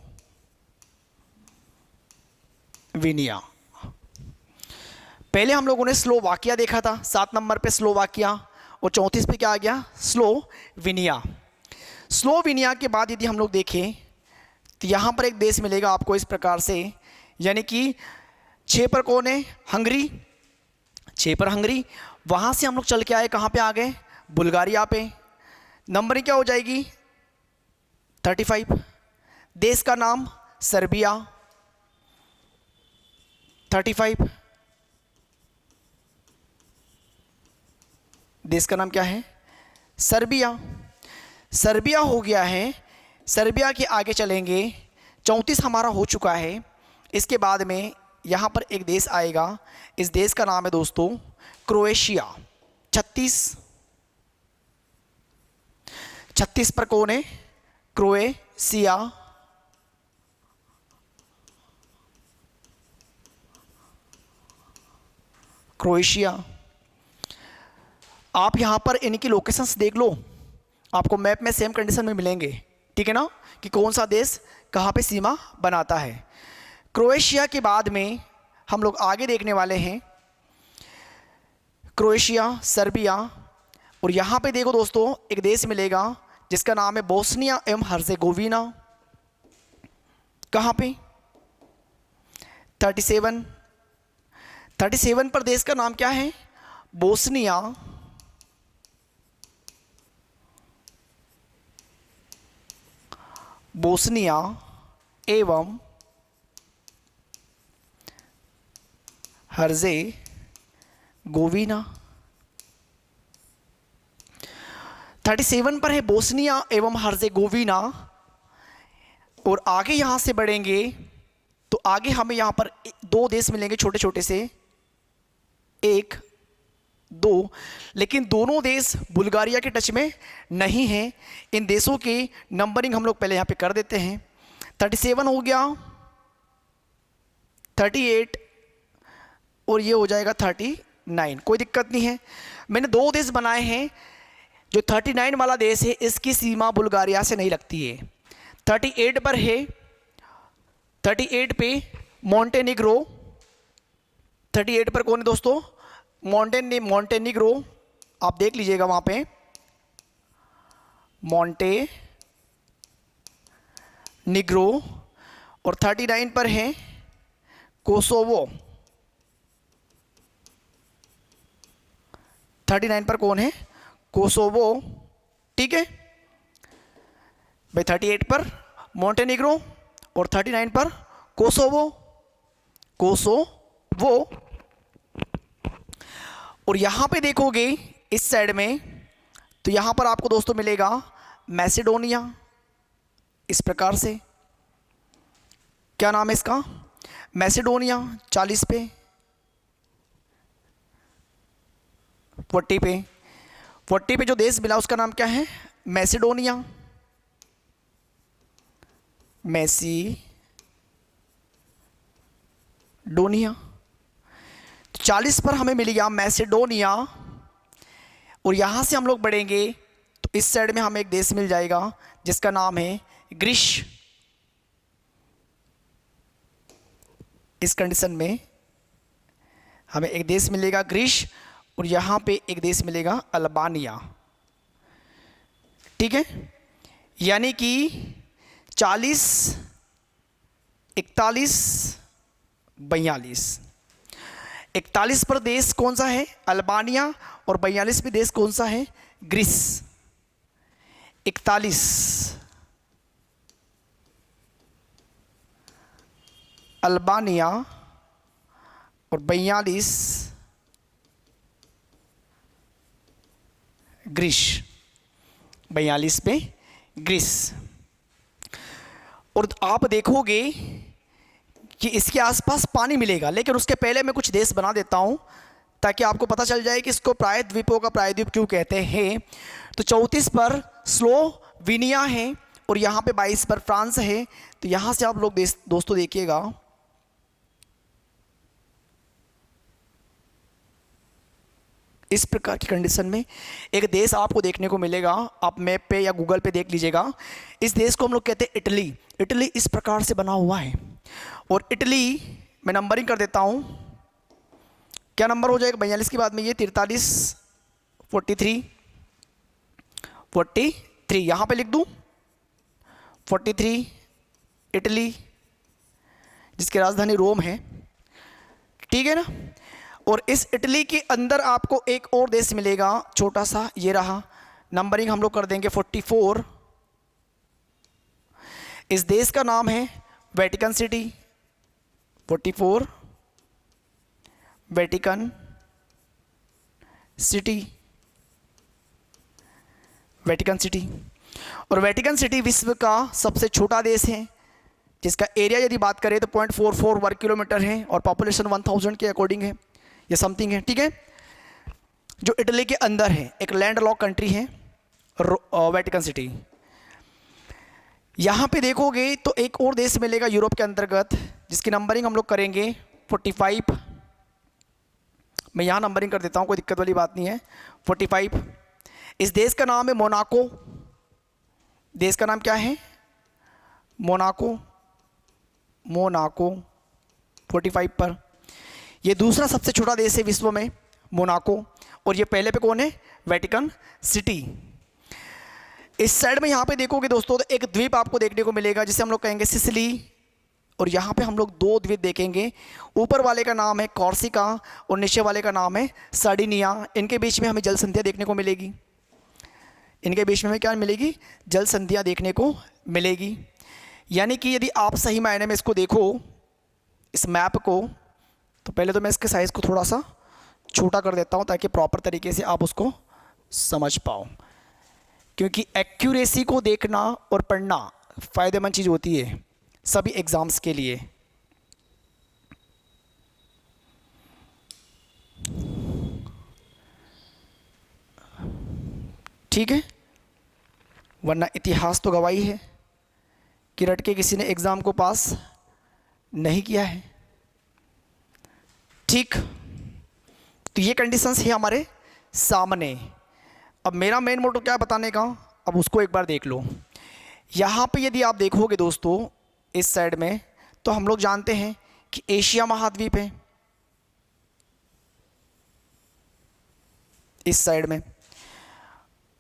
पहले हम लोगों ने स्लोवाकिया देखा था, 7 नंबर पे स्लोवाकिया, और 34 पे क्या आ गया? स्लोवेनिया। स्लोवेनिया के बाद यदि हम लोग देखें तो यहाँ पर एक देश मिलेगा आपको इस प्रकार से, यानी कि 6 पर कौन है? हंगरी। 6 पर हंगरी। वहाँ से हम लोग चल के आए, कहाँ पे आ गए? बुल्गारिया पे। नंबरिंग क्या हो जाएगी? 35। देश का नाम सर्बिया, 35। देश का नाम क्या है? सर्बिया। सर्बिया हो गया है। सर्बिया के आगे चलेंगे, 34 हमारा हो चुका है। इसके बाद में यहाँ पर एक देश आएगा, इस देश का नाम है दोस्तों क्रोएशिया, 36। 36 पर कौन है? क्रोएशिया। क्रोएशिया। आप यहाँ पर इनकी लोकेशंस देख लो, आपको मैप में सेम कंडीशन में मिलेंगे, ठीक है ना, कि कौन सा देश कहाँ पे सीमा बनाता है। क्रोएशिया के बाद में हम लोग आगे देखने वाले हैं क्रोएशिया, सर्बिया, और यहाँ पे देखो दोस्तों एक देश मिलेगा जिसका नाम है बोस्निया एवं हर्जेगोविना। कहाँ पे? 37। 37 पर देश का नाम क्या है? बोस्निया बोस्निया एवं हर्जेगोविना। 37 पर है बोस्निया एवं हर्जेगोविना। और आगे यहाँ से बढ़ेंगे तो आगे हमें यहाँ पर 2 देश मिलेंगे छोटे छोटे से, 1, 2, लेकिन दोनों देश बुल्गारिया के टच में नहीं हैं। इन देशों की नंबरिंग हम लोग पहले यहाँ पे कर देते हैं। 37 हो गया, 38, और ये हो जाएगा 39। कोई दिक्कत नहीं है। मैंने 2 देश बनाए हैं। जो 39 वाला देश है इसकी सीमा बुल्गारिया से नहीं लगती है। 38 पर है, 38 पे मॉन्टेनिग्रो 38 पर कौन है दोस्तों? मॉन्टेनिग्रो, आप देख लीजिएगा वहां पे, मॉन्टेनिग्रो। और 39 पर है कोसोवो। 39 पर कौन है? कोसोवो। ठीक है भाई, 38 पर मॉन्टेनिग्रो और 39 पर कोसोवो। और यहां पे देखोगे इस साइड में, तो यहां पर आपको दोस्तों मिलेगा मैसेडोनिया, इस प्रकार से। क्या नाम है इसका? मैसेडोनिया। 40 पे, 40 पे जो देश मिला उसका नाम क्या है? मैसेडोनिया। मैसेडोनिया। 40 पर हमें मिल गया मैसेडोनिया। और यहां से हम लोग बढ़ेंगे तो इस साइड में हमें एक देश मिल जाएगा जिसका नाम है ग्रीस। इस कंडीशन में हमें एक देश मिलेगा ग्रीस, और यहां पे एक देश मिलेगा अल्बानिया। ठीक है, यानी कि 40, 41, 42। 41 पर देश कौन सा है? अल्बानिया। और 42 पे देश कौन सा है? ग्रीस। 41 अल्बानिया और 42 ग्रीस। 42 पे ग्रीस। और आप देखोगे कि इसके आसपास पानी मिलेगा, लेकिन उसके पहले मैं कुछ देश बना देता हूं ताकि आपको पता चल जाए कि इसको प्रायद्वीपों का प्रायद्वीप क्यों कहते हैं। तो 34 पर स्लोवेनिया है और यहाँ पे 22 पर फ्रांस है। तो यहाँ से आप लोग दोस्तों देखिएगा, इस प्रकार की कंडीशन में एक देश आपको देखने को मिलेगा। आप मैप पे या गूगल पे देख लीजिएगा। इस देश को हम लोग कहते हैं इटली। इटली इस प्रकार से बना हुआ है। और इटली मैं नंबरिंग कर देता हूँ। क्या नंबर हो जाएगा 42 के बाद में? ये 43, 43, 43 यहाँ पे लिख दूँ 43 इटली, जिसकी राजधानी रोम है। ठीक है ना। और इस इटली के अंदर आपको एक और देश मिलेगा छोटा सा, ये रहा। नंबरिंग हम लोग कर देंगे 44। इस देश का नाम है Vatican city. 44 Vatican city. Vatican city. और वेटिकन सिटी विश्व का सबसे छोटा देश है, जिसका एरिया यदि बात करें तो 0.44 वर्ग किलोमीटर है और पॉपुलेशन 1000 के अकॉर्डिंग है या समथिंग है। ठीक है, जो इटली के अंदर है, एक लैंड लॉक कंट्री है वेटिकन सिटी। यहाँ पे देखोगे तो एक और देश मिलेगा यूरोप के अंतर्गत, जिसकी नंबरिंग हम लोग करेंगे 45। मैं यहाँ नंबरिंग कर देता हूँ, कोई दिक्कत वाली बात नहीं है। 45। इस देश का नाम है मोनाको। देश का नाम क्या है? मोनाको। मोनाको 45 पर। ये दूसरा सबसे छोटा देश है विश्व में, मोनाको। और ये पहले पे कौन है? Vatican city. इस साइड में यहाँ पे देखोगे दोस्तों तो एक द्वीप आपको देखने को मिलेगा जिसे हम लोग कहेंगे सिसिली। और यहाँ पे हम लोग दो द्वीप देखेंगे। ऊपर वाले का नाम है कॉर्सिका और नीचे वाले का नाम है सार्डिनिया। इनके बीच में हमें जल संधियाँ देखने को मिलेगी। इनके बीच में हमें क्या मिलेगी? जल संधियाँ देखने को मिलेगी। यानी कि यदि आप सही मायने में इसको देखो, इस मैप को, तो पहले तो मैं इसके साइज़ को थोड़ा सा छोटा कर देता हूँ ताकि प्रॉपर तरीके से आप उसको समझ पाओ, क्योंकि एक्यूरेसी को देखना और पढ़ना फ़ायदेमंद चीज़ होती है सभी एग्ज़ाम्स के लिए। ठीक है, वरना इतिहास तो गवाही है कि रट के किसी ने एग्ज़ाम को पास नहीं किया है। ठीक, तो ये कंडीशंस है हमारे सामने। अब मेरा मेन मोटो क्या है बताने का, अब उसको एक बार देख लो। यहाँ पे यदि आप देखोगे दोस्तों इस साइड में, तो हम लोग जानते हैं कि एशिया महाद्वीप है इस साइड में,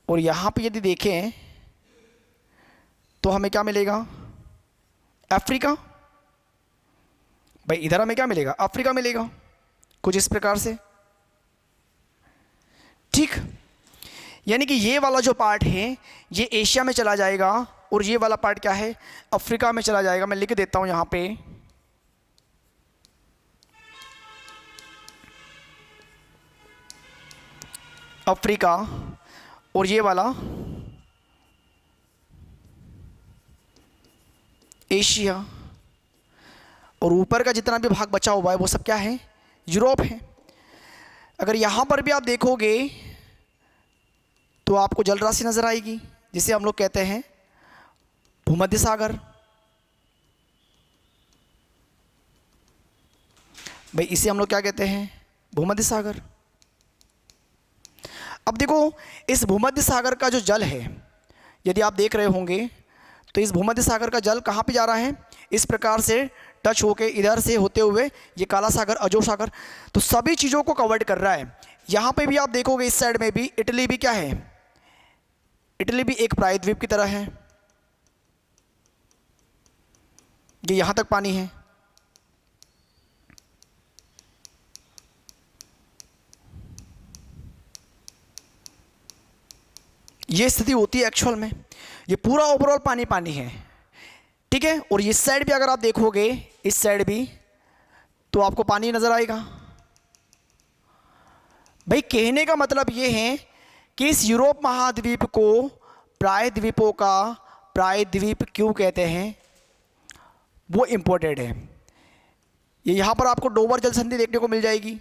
और यहाँ पे यदि देखें तो हमें क्या मिलेगा? अफ्रीका। भाई इधर हमें क्या मिलेगा? अफ्रीका मिलेगा, कुछ इस प्रकार से। ठीक, यानी कि ये वाला जो पार्ट है ये एशिया में चला जाएगा और ये वाला पार्ट क्या है? अफ्रीका में चला जाएगा। मैं लिख देता हूं यहां पे, अफ्रीका, और ये वाला एशिया, और ऊपर का जितना भी भाग बचा हुआ है वो सब क्या है? यूरोप है। अगर यहाँ पर भी आप देखोगे तो आपको जल राशि नजर आएगी जिसे हम लोग कहते हैं भूमध्य सागर। भाई इसे हम लोग क्या कहते हैं? भूमध्य सागर। अब देखो इस भूमध्य सागर का जो जल है, यदि आप देख रहे होंगे तो इस भूमध्य सागर का जल कहाँ पे जा रहा है? इस प्रकार से टच होके इधर से होते हुए ये काला सागर, अजोर सागर, तो सभी चीज़ों को कवर्ड कर रहा है। यहाँ पे भी आप देखोगे इस साइड में भी इटली भी क्या है? इटली भी एक प्रायद्वीप की तरह है। ये यहाँ तक पानी है। ये स्थिति होती है एक्चुअल में, ये पूरा ओवरऑल पानी पानी है। ठीक है, और इस साइड भी अगर आप देखोगे, इस साइड भी, तो आपको पानी नजर आएगा। भाई कहने का मतलब ये है कि इस यूरोप महाद्वीप को प्रायद्वीपों का प्रायद्वीप क्यों कहते हैं, वो इंपॉर्टेंट है। ये यहां पर आपको डोवर जल संधि देखने को मिल जाएगी।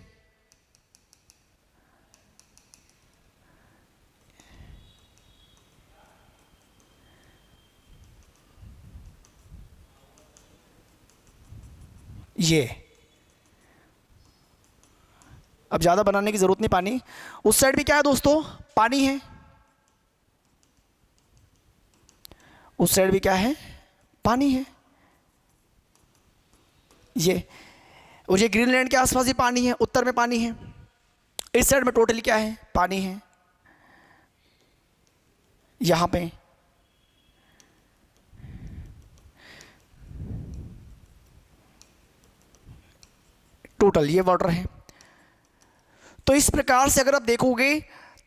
ये अब ज़्यादा बनाने की ज़रूरत नहीं पानी। उस साइड भी क्या है दोस्तों? पानी है। उस साइड भी क्या है? पानी है। ये और ये ग्रीनलैंड के आसपास ही पानी है, उत्तर में पानी है। इस साइड में टोटली क्या है? पानी है। यहाँ पे टोटल ये वाटर है। तो इस प्रकार से अगर आप देखोगे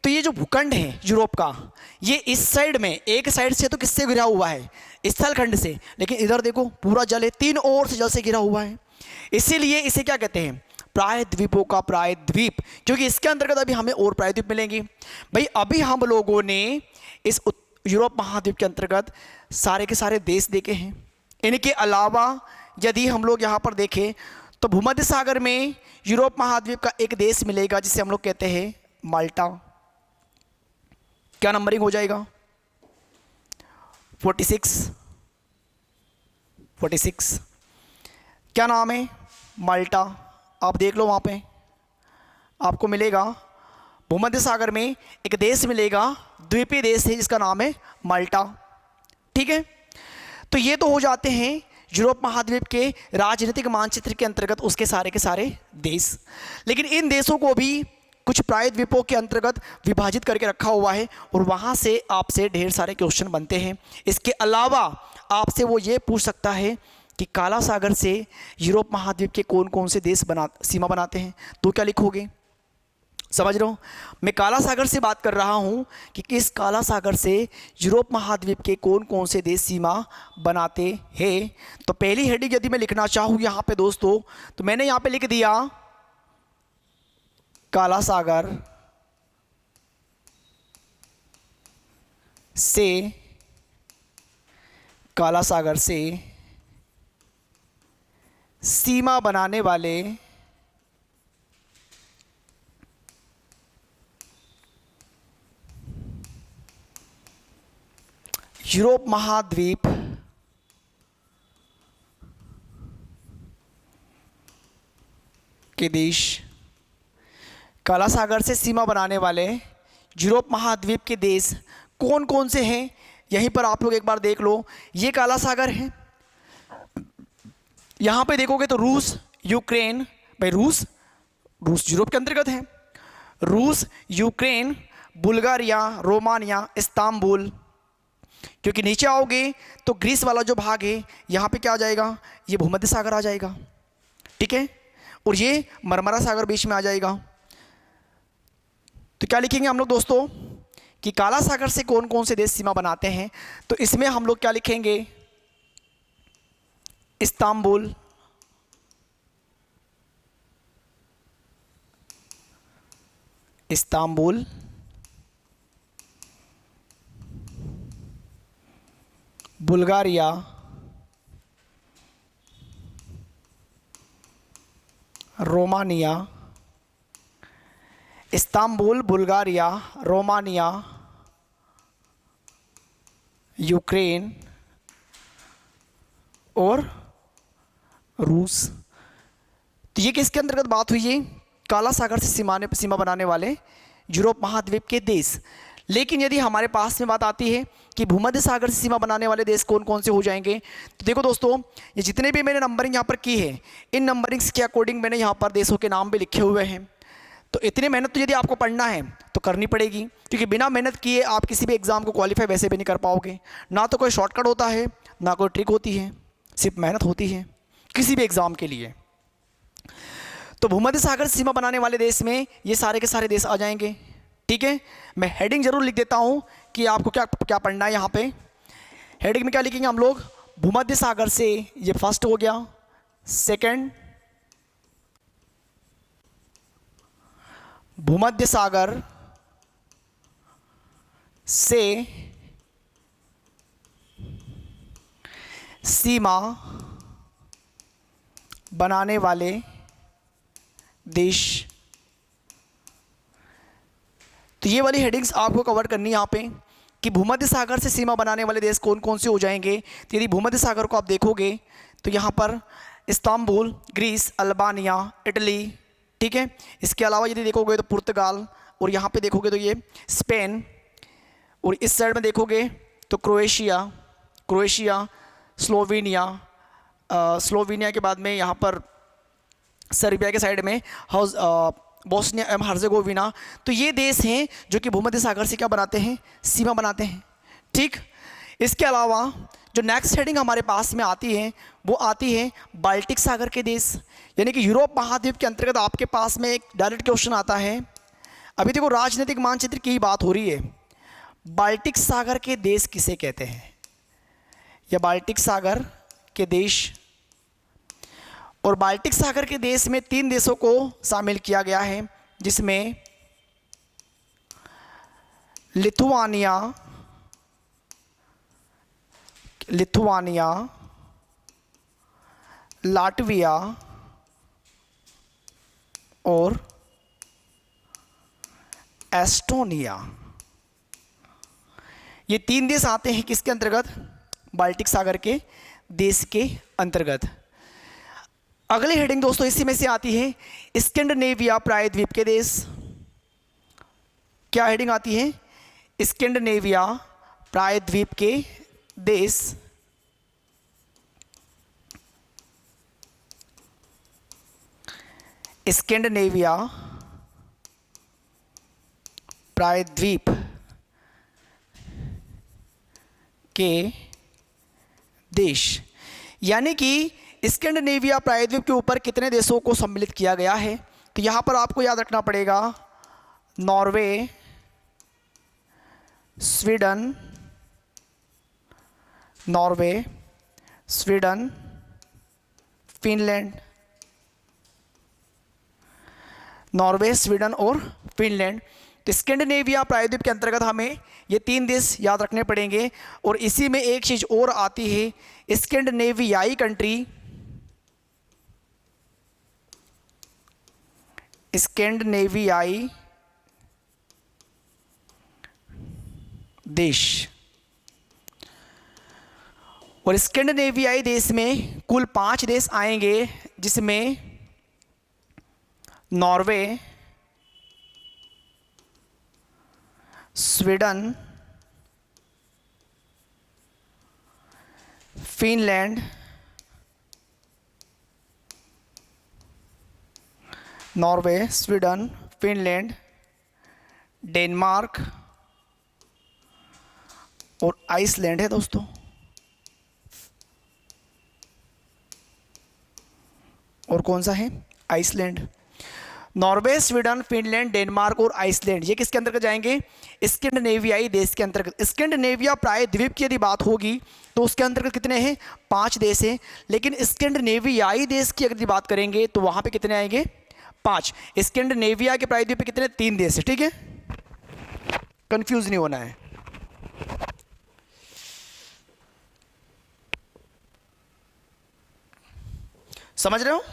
तो ये जो भूखंड है यूरोप का, ये इस साइड में एक साइड से तो किससे घिरा हुआ है? स्थलखंड से, लेकिन इधर देखो पूरा जल है, तीन ओर से जल से घिरा हुआ है। इसीलिए इसे क्या कहते हैं? प्रायद्वीपों का प्रायद्वीप, क्योंकि इसके अंतर्गत अभी हमें और प्रायद्वीप मिलेंगे। भाई अभी हम लोगों ने इस यूरोप महाद्वीप के अंतर्गत सारे के सारे देश देखे हैं। इनके अलावा यदि हम लोग यहाँ पर देखें तो भूमध्य सागर में यूरोप महाद्वीप का एक देश मिलेगा जिसे हम लोग कहते हैं माल्टा। क्या नंबरिंग हो जाएगा? 46। क्या नाम है? माल्टा। आप देख लो वहाँ पे आपको मिलेगा, भूमध्य सागर में एक देश मिलेगा, द्वीपीय देश है जिसका नाम है माल्टा। ठीक है, तो ये तो हो जाते हैं यूरोप महाद्वीप के राजनीतिक मानचित्र के अंतर्गत उसके सारे के सारे देश। लेकिन इन देशों को भी कुछ प्रायद्वीपों के अंतर्गत विभाजित करके रखा हुआ है और वहाँ से आपसे ढेर सारे क्वेश्चन बनते हैं। इसके अलावा आपसे वो ये पूछ सकता है कि काला सागर से यूरोप महाद्वीप के कौन कौन से देश सीमा बनाते हैं, तो क्या लिखोगे? समझ रहे हो, मैं काला सागर से बात कर रहा हूँ कि किस काला सागर से यूरोप महाद्वीप के कौन कौन से देश सीमा बनाते हैं। तो पहली हेडिंग यदि मैं लिखना चाहूँ यहाँ पे दोस्तों, तो मैंने यहाँ पे लिख दिया काला सागर से, काला सागर से सीमा बनाने वाले यूरोप महाद्वीप के देश, काला सागर से सीमा बनाने वाले यूरोप महाद्वीप के देश कौन कौन से हैं, यहीं पर आप लोग एक बार देख लो। ये काला सागर है, यहाँ पे देखोगे तो रूस, यूक्रेन, भाई रूस, रूस यूरोप के अंतर्गत है। रूस, यूक्रेन, बुल्गारिया, रोमानिया, इस्तांबुल। क्योंकि नीचे आओगे तो ग्रीस वाला जो भाग है यहाँ पे क्या आ जाएगा, ये भूमध्य सागर आ जाएगा, ठीक है, और ये मरमरा सागर बीच में आ जाएगा। तो क्या लिखेंगे हम लोग दोस्तों कि काला सागर से कौन कौन से देश सीमा बनाते हैं, तो इसमें हम लोग क्या लिखेंगे, Istanbul, Istanbul, Bulgaria, Romania, Istanbul, Bulgaria, Romania, Ukraine और रूस। तो ये किसके अंतर्गत बात हुई है, काला सागर से सीमा बनाने वाले यूरोप महाद्वीप के देश। लेकिन यदि हमारे पास में बात आती है कि भूमध्य सागर से सीमा बनाने वाले देश कौन कौन से हो जाएंगे, तो देखो दोस्तों, ये जितने भी मैंने नंबरिंग यहाँ पर की है, इन नंबरिंग्स के अकॉर्डिंग मैंने यहाँ पर देशों के नाम भी लिखे हुए हैं। तो इतनी मेहनत तो यदि आपको पढ़ना है तो करनी पड़ेगी, क्योंकि बिना मेहनत किए आप किसी भी एग्ज़ाम को क्वालिफाई वैसे भी नहीं कर पाओगे। ना तो कोई शॉर्टकट होता है, ना कोई ट्रिक होती है, सिर्फ मेहनत होती है किसी भी एग्ज़ाम के लिए। तो भूमध्य सागर सीमा बनाने वाले देश में ये सारे के सारे देश आ जाएंगे, ठीक है। मैं हेडिंग जरूर लिख देता हूँ कि आपको क्या क्या पढ़ना है। यहाँ पे हेडिंग में क्या लिखेंगे हम लोग, भूमध्य सागर से, ये फर्स्ट हो गया, सेकंड भूमध्य सागर से सीमा बनाने वाले देश। तो ये वाली हेडिंग्स आपको कवर करनी है यहाँ पे कि भूमध्य सागर से सीमा बनाने वाले देश कौन कौन से हो जाएंगे। तो यदि भूमध्य सागर को आप देखोगे तो यहाँ पर इस्तांबुल, ग्रीस, अल्बानिया, इटली, ठीक है। इसके अलावा यदि देखोगे तो पुर्तगाल, और यहाँ पे देखोगे तो ये स्पेन, और इस साइड में देखोगे तो क्रोएशिया, स्लोवेनिया के बाद में यहाँ पर सर्बिया के साइड में बोस्निया एवं हर्जेगोविना। तो ये देश हैं जो कि भूमध्य सागर से क्या बनाते हैं, सीमा बनाते हैं, ठीक। इसके अलावा जो नेक्स्ट हेडिंग हमारे पास में आती है वो आती है बाल्टिक सागर के देश, यानी कि यूरोप महाद्वीप के अंतर्गत आपके पास में एक डायरेक्ट क्वेश्चन आता है। अभी देखो राजनीतिक मानचित्र की बात हो रही है, बाल्टिक सागर के देश किसे कहते हैं, या बाल्टिक सागर के देश। और बाल्टिक सागर के देश में 3 देशों को शामिल किया गया है, जिसमें लिथुआनिया, लाटविया और एस्टोनिया। ये 3 देश आते हैं किसके अंतर्गत, बाल्टिक सागर के देश के अंतर्गत। अगली हेडिंग दोस्तों इसी में से आती है स्कैंडिनेविया प्रायद्वीप के देश। क्या हेडिंग आती है, स्कैंडिनेविया प्रायद्वीप के देश। स्कैंडिनेविया प्रायद्वीप के देश, यानी कि स्कैंडिनेविया प्रायद्वीप के ऊपर कितने देशों को सम्मिलित किया गया है। तो यहाँ पर आपको याद रखना पड़ेगा Norway, Sweden, Finland, Norway, Sweden और फिनलैंड। तो स्कैंडिनेविया प्रायद्वीप के अंतर्गत हमें ये 3 देश याद रखने पड़ेंगे। और इसी में एक चीज़ और आती है स्कैंडिनेवियाई कंट्री, स्कैंडिनेवियाई देश। और स्कैंडिनेवियाई देश में कुल 5 देश आएंगे, जिसमें Norway, Sweden, Finland Norway, Sweden, Finland, Denmark और आइसलैंड है दोस्तों। और कौन सा है? Iceland. Norway, Sweden, Finland, Denmark और आइसलैंड, ये किसके अंतर्गत जाएंगे? स्कैंडिनेवियाई देश के अंतर्गत। स्कैंडिनेविया प्रायद्वीप की यदि बात होगी तो उसके अंतर्गत कितने हैं? 5 देश हैं। लेकिन स्कैंडिनेवियाई देश की अगर बात करेंगे तो वहां पे कितने आएंगे? 5। स्कैंडिनेविया के प्रायद्वीप पे कितने? 3 देश है। ठीक है, कंफ्यूज नहीं होना है। समझ रहे हो?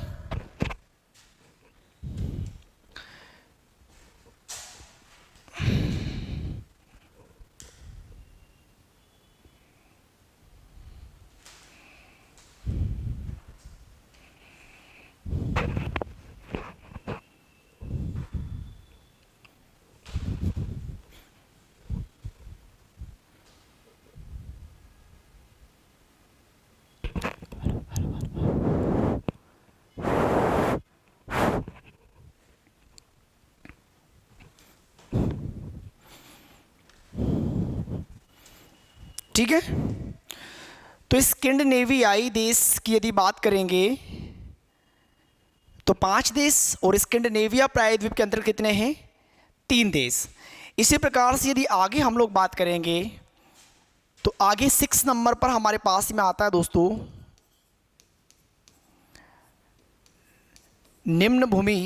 ठीक है, तो स्कैंडिनेवियाई देश की यदि बात करेंगे तो 5 देश, और स्कैंडिनेविया प्रायद्वीप के अंतर्गत कितने हैं? 3 देश। इसी प्रकार से यदि आगे हम लोग बात करेंगे तो आगे 6 नंबर पर हमारे पास में आता है दोस्तों निम्न भूमि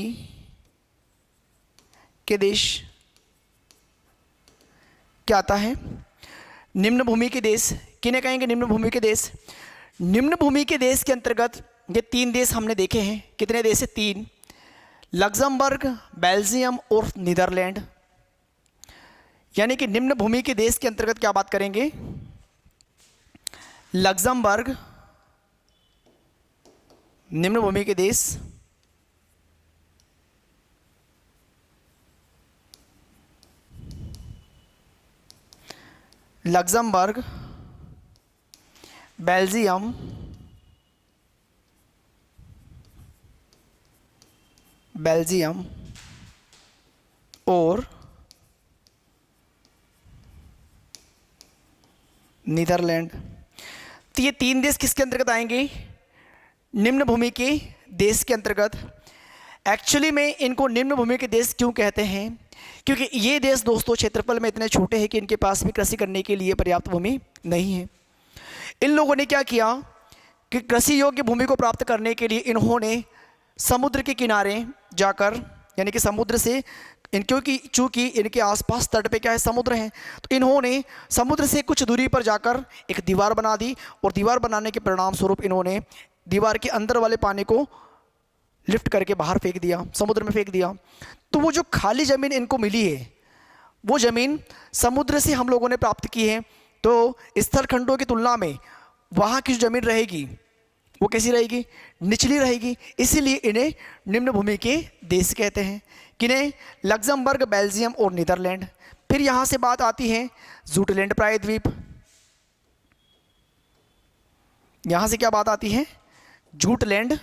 के देश। क्या आता है? निम्न भूमि के देश। किन्हें कहेंगे निम्न भूमि के देश? निम्न भूमि के देश के अंतर्गत ये 3 देश हमने देखे हैं। कितने देश है? 3। लग्जमबर्ग, बेल्जियम और नीदरलैंड। यानी कि निम्न भूमि के देश के अंतर्गत क्या बात करेंगे? लग्जमबर्ग निम्न भूमि के देश, लग्जमबर्ग, बेल्जियम, और नीदरलैंड। तो ये 3 देश किसके अंतर्गत आएंगे? निम्न भूमि के देश के अंतर्गत। एक्चुअली में इनको निम्न भूमि के देश क्यों कहते हैं? क्योंकि ये देश दोस्तों क्षेत्रफल में इतने छोटे हैं कि इनके पास भी कृषि करने के लिए पर्याप्त भूमि नहीं है। इन लोगों ने क्या किया कि कृषि योग्य भूमि को प्राप्त करने के लिए इन्होंने समुद्र के किनारे जाकर, यानी कि समुद्र से क्योंकि चूंकि इनके आसपास तट पे क्या है? समुद्र है, तो इन्होंने समुद्र से कुछ दूरी पर जाकर एक दीवार बना दी, और दीवार बनाने के परिणाम स्वरूप इन्होंने दीवार के अंदर वाले पानी को लिफ्ट करके बाहर फेंक दिया, समुद्र में फेंक दिया। तो वो जो खाली ज़मीन इनको मिली है वो ज़मीन समुद्र से हम लोगों ने प्राप्त की है। तो स्थल खंडों की तुलना में वहाँ की जो ज़मीन रहेगी वो कैसी रहेगी? निचली रहेगी। इसीलिए इन्हें निम्न भूमि के देश कहते हैं। किन्हें? लग्जमबर्ग, बेल्जियम और नीदरलैंड। फिर यहाँ से बात आती है जूटलैंड प्रायद्वीप। यहाँ से क्या बात आती है? जूटलैंड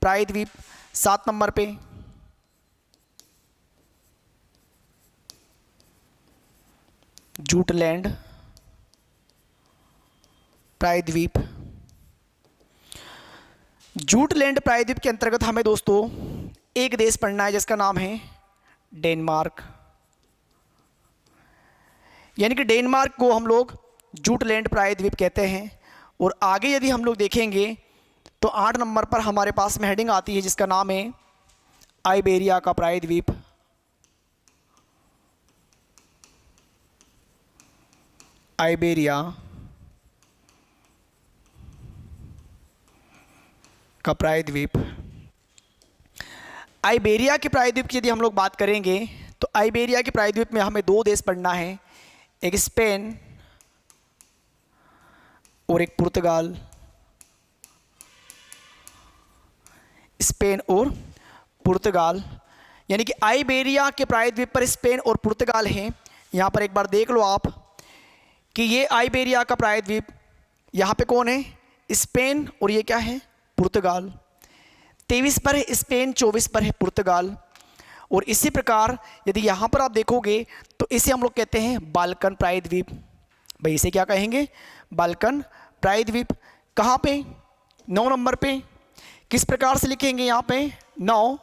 प्रायद्वीप 7 नंबर पे। जूटलैंड प्रायद्वीप। जूटलैंड प्रायद्वीप के अंतर्गत हमें दोस्तों एक देश पढ़ना है जिसका नाम है डेनमार्क। यानी कि डेनमार्क को हम लोग जूटलैंड प्रायद्वीप कहते हैं। और आगे यदि हम लोग देखेंगे तो 8 नंबर पर हमारे पास में हेडिंग आती है जिसका नाम है आइबेरिया का प्रायद्वीप। आइबेरिया का प्रायद्वीप। आइबेरिया के प्रायद्वीप की यदि हम लोग बात करेंगे तो आइबेरिया के प्रायद्वीप में हमें 2 देश पढ़ना है, एक स्पेन और एक पुर्तगाल। स्पेन और पुर्तगाल, यानी कि आइबेरिया के प्रायद्वीप पर स्पेन और पुर्तगाल हैं। यहाँ पर एक बार देख लो आप कि ये आइबेरिया का प्रायद्वीप, यहाँ पे कौन है? स्पेन, और ये क्या है? पुर्तगाल। 23 पर है स्पेन, 24 पर है पुर्तगाल। और इसी प्रकार यदि यहाँ पर आप देखोगे तो इसे हम लोग कहते हैं बाल्कन प्रायद्वीप। भाई इसे क्या कहेंगे? बाल्कन प्रायद्वीप। कहाँ पे? 9 नंबर पे। किस प्रकार से लिखेंगे यहाँ पे? 9।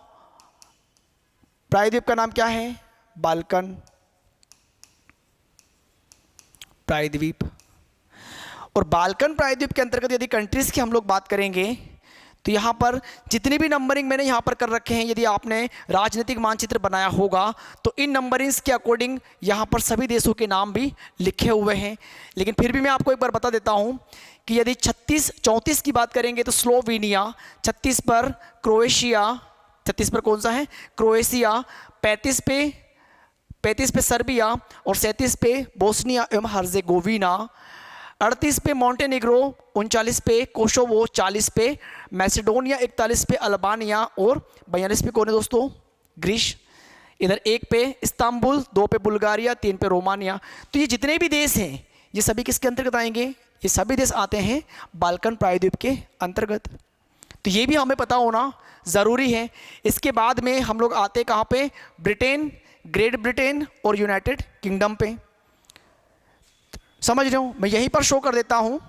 प्रायद्वीप का नाम क्या है? बाल्कन प्रायद्वीप। और बाल्कन प्रायद्वीप के अंतर्गत यदि कंट्रीज़ की हम लोग बात करेंगे तो यहाँ पर जितनी भी नंबरिंग मैंने यहाँ पर कर रखे हैं, यदि आपने राजनीतिक मानचित्र बनाया होगा तो इन नंबरिंग्स के अकॉर्डिंग यहाँ पर सभी देशों के नाम भी लिखे हुए हैं। लेकिन फिर भी मैं आपको एक बार बता देता हूँ कि यदि 34 की बात करेंगे तो स्लोवेनिया, 36 पर क्रोएशिया, 36 पर कौन सा है? क्रोएशिया, 35 पे सर्बिया और 37 पे बोस्निया एवं हर्जेगोविना, 38 पे मॉन्टेनेग्रो, 39 पे कोसोवो, 40 पे मैसेडोनिया, 41 पे अल्बानिया और 42 पे कौन है दोस्तों? ग्रीस। इधर 1 पे इस्तांबुल, 2 पे बुल्गारिया, 3 पे रोमानिया। तो ये जितने भी देश हैं ये सभी किसके अंतर्गत आएंगे? ये सभी देश आते हैं बाल्कन प्रायद्वीप के अंतर्गत। तो ये भी हमें पता होना ज़रूरी है। इसके बाद में हम लोग आते कहाँ पे? ब्रिटेन, ग्रेट ब्रिटेन और यूनाइटेड किंगडम पे। समझ रहे हो? मैं यहीं पर शो कर देता हूँ,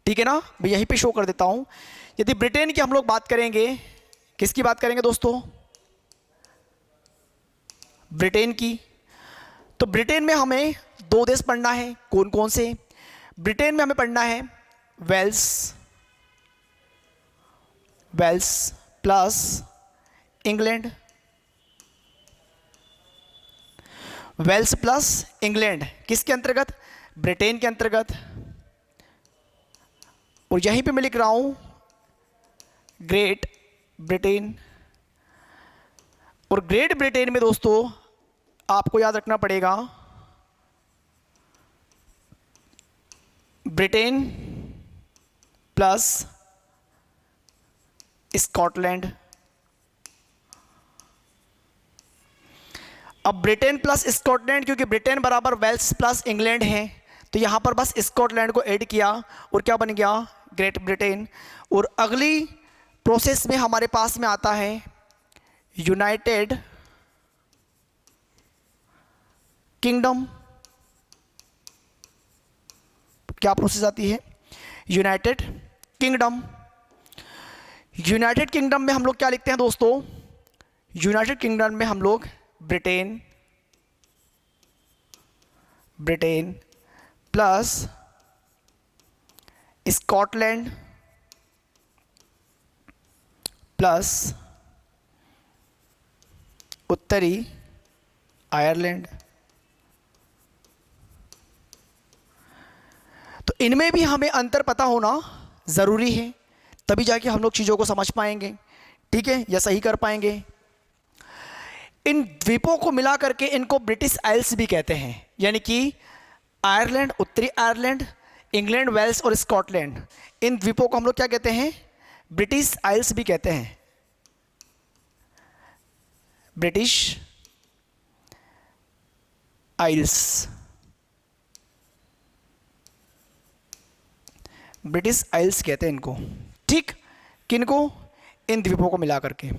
ठीक है ना? मैं यहीं पे शो कर देता हूँ। यदि ब्रिटेन की हम लोग बात करेंगे, किसकी बात करेंगे दोस्तों? ब्रिटेन की। तो ब्रिटेन में हमें 2 देश पढ़ना है। कौन कौन से? ब्रिटेन में हमें पढ़ना है Wales plus England. Wales plus England किसके अंतर्गत? ब्रिटेन के अंतर्गत। और यहीं पे मैं लिख रहा हूं ग्रेट ब्रिटेन। और ग्रेट ब्रिटेन में दोस्तों आपको याद रखना पड़ेगा ब्रिटेन प्लस स्कॉटलैंड। अब ब्रिटेन प्लस स्कॉटलैंड, क्योंकि ब्रिटेन बराबर वेल्स प्लस इंग्लैंड है तो यहाँ पर बस स्कॉटलैंड को ऐड किया और क्या बन गया? Great Britain. और अगली प्रोसेस में हमारे पास में आता है यूनाइटेड किंगडम। क्या प्रोसेस आती है? United kingdom. यूनाइटेड किंगडम में हम लोग क्या लिखते हैं दोस्तों? यूनाइटेड किंगडम में हम लोग ब्रिटेन प्लस स्कॉटलैंड प्लस उत्तरी आयरलैंड। तो इनमें भी हमें अंतर पता होना ज़रूरी है, तभी जाके हम लोग चीज़ों को समझ पाएंगे, ठीक है, या सही कर पाएंगे। इन द्वीपों को मिला करके इनको ब्रिटिश आइल्स भी कहते हैं, यानी कि आयरलैंड, उत्तरी आयरलैंड, इंग्लैंड, वेल्स और स्कॉटलैंड, इन द्वीपों को हम लोग क्या कहते हैं? ब्रिटिश आइल्स भी कहते हैं। ब्रिटिश आइल्स, ब्रिटिश आइल्स कहते हैं इनको, ठीक। किनको? इन द्वीपों को मिला करके।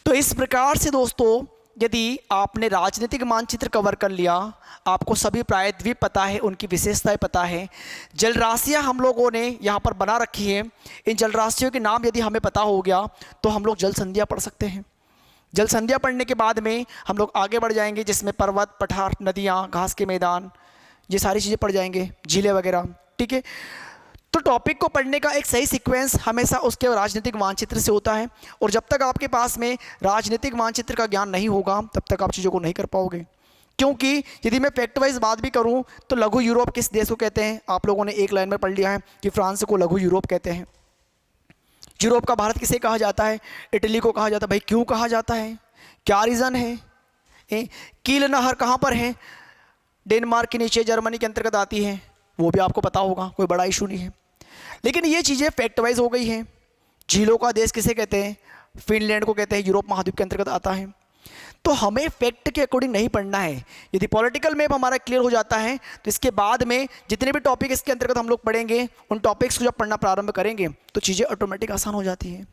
तो इस प्रकार से दोस्तों यदि आपने राजनीतिक मानचित्र कवर कर लिया, आपको सभी प्रायद्वीप पता है, उनकी विशेषताएं पता है, जलराशियां हम लोगों ने यहाँ पर बना रखी है, इन जलराशियों के नाम यदि हमें पता हो गया तो हम लोग जल संधियाँ पढ़ सकते हैं। जल संधियाँ पढ़ने के बाद में हम लोग आगे बढ़ जाएंगे, जिसमें पर्वत, पठार, नदियाँ, घास के मैदान, ये सारी चीज़ें पढ़ जाएंगे, झीलें वगैरह, ठीक है। तो टॉपिक को पढ़ने का एक सही सीक्वेंस हमेशा उसके राजनीतिक मानचित्र से होता है, और जब तक आपके पास में राजनीतिक मानचित्र का ज्ञान नहीं होगा तब तक आप चीज़ों को नहीं कर पाओगे। क्योंकि यदि मैं फैक्ट वाइज बात भी करूं तो लघु यूरोप किस देश को कहते हैं? आप लोगों ने एक लाइन में पढ़ लिया है कि फ्रांस को लघु यूरोप कहते हैं। यूरोप का भारत किसे कहा जाता है? इटली को कहा जाता है। भाई क्यों कहा जाता है? क्या रीज़न है? कील नहर कहाँ पर है? डेनमार्क के नीचे, जर्मनी के अंतर्गत आती है, वो भी आपको पता होगा, कोई बड़ा इशू नहीं है। लेकिन ये चीज़ें फैक्ट वाइज हो गई हैं। झीलों का देश किसे कहते हैं? फिनलैंड को कहते हैं, यूरोप महाद्वीप के अंतर्गत आता है। तो हमें फैक्ट के अकॉर्डिंग नहीं पढ़ना है। यदि पॉलिटिकल मैप हमारा क्लियर हो जाता है तो इसके बाद में जितने भी टॉपिक इसके अंतर्गत हम लोग पढ़ेंगे, उन टॉपिक्स को जब पढ़ना प्रारंभ करेंगे तो चीज़ें ऑटोमेटिक आसान हो जाती हैं,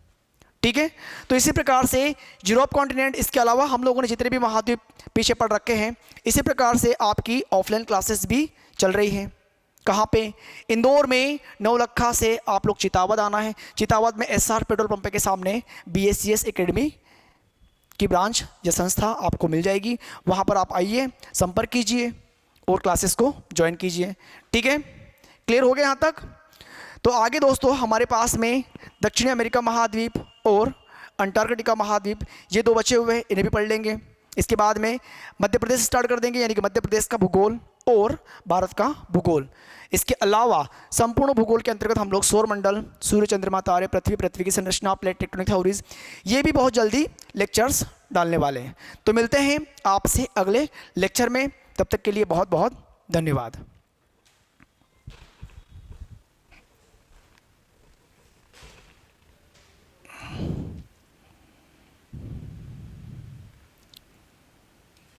ठीक है। तो इसी प्रकार से यूरोप कॉन्टिनेंट, इसके अलावा हम लोगों ने जितने भी महाद्वीप पीछे पढ़ रखे हैं, इसी प्रकार से आपकी ऑफलाइन क्लासेस भी चल रही हैं। कहाँ पे? इंदौर में नवलखा से आप लोग चितावत आना है। चितावत में एसआर पेट्रोल पंप के सामने BSCS एकेडमी की ब्रांच या संस्था आपको मिल जाएगी। वहाँ पर आप आइए, संपर्क कीजिए और क्लासेस को ज्वाइन कीजिए। ठीक है, क्लियर हो गया यहाँ तक? तो आगे दोस्तों हमारे पास में दक्षिणी अमेरिका महाद्वीप और अंटार्कटिका महाद्वीप, ये 2 बचे हुए हैं, इन्हें भी पढ़ लेंगे। इसके बाद में मध्य प्रदेश स्टार्ट कर देंगे, यानी कि मध्य प्रदेश का भूगोल और भारत का भूगोल। इसके अलावा संपूर्ण भूगोल के अंतर्गत हम लोग सौरमंडल, सूर्य, चंद्रमा, तारे, पृथ्वी, पृथ्वी की संरचना, प्लेट टेक्टोनिक थ्योरीज, ये भी बहुत जल्दी लेक्चर्स डालने वाले हैं। तो मिलते हैं आपसे अगले लेक्चर में, तब तक के लिए बहुत बहुत धन्यवाद।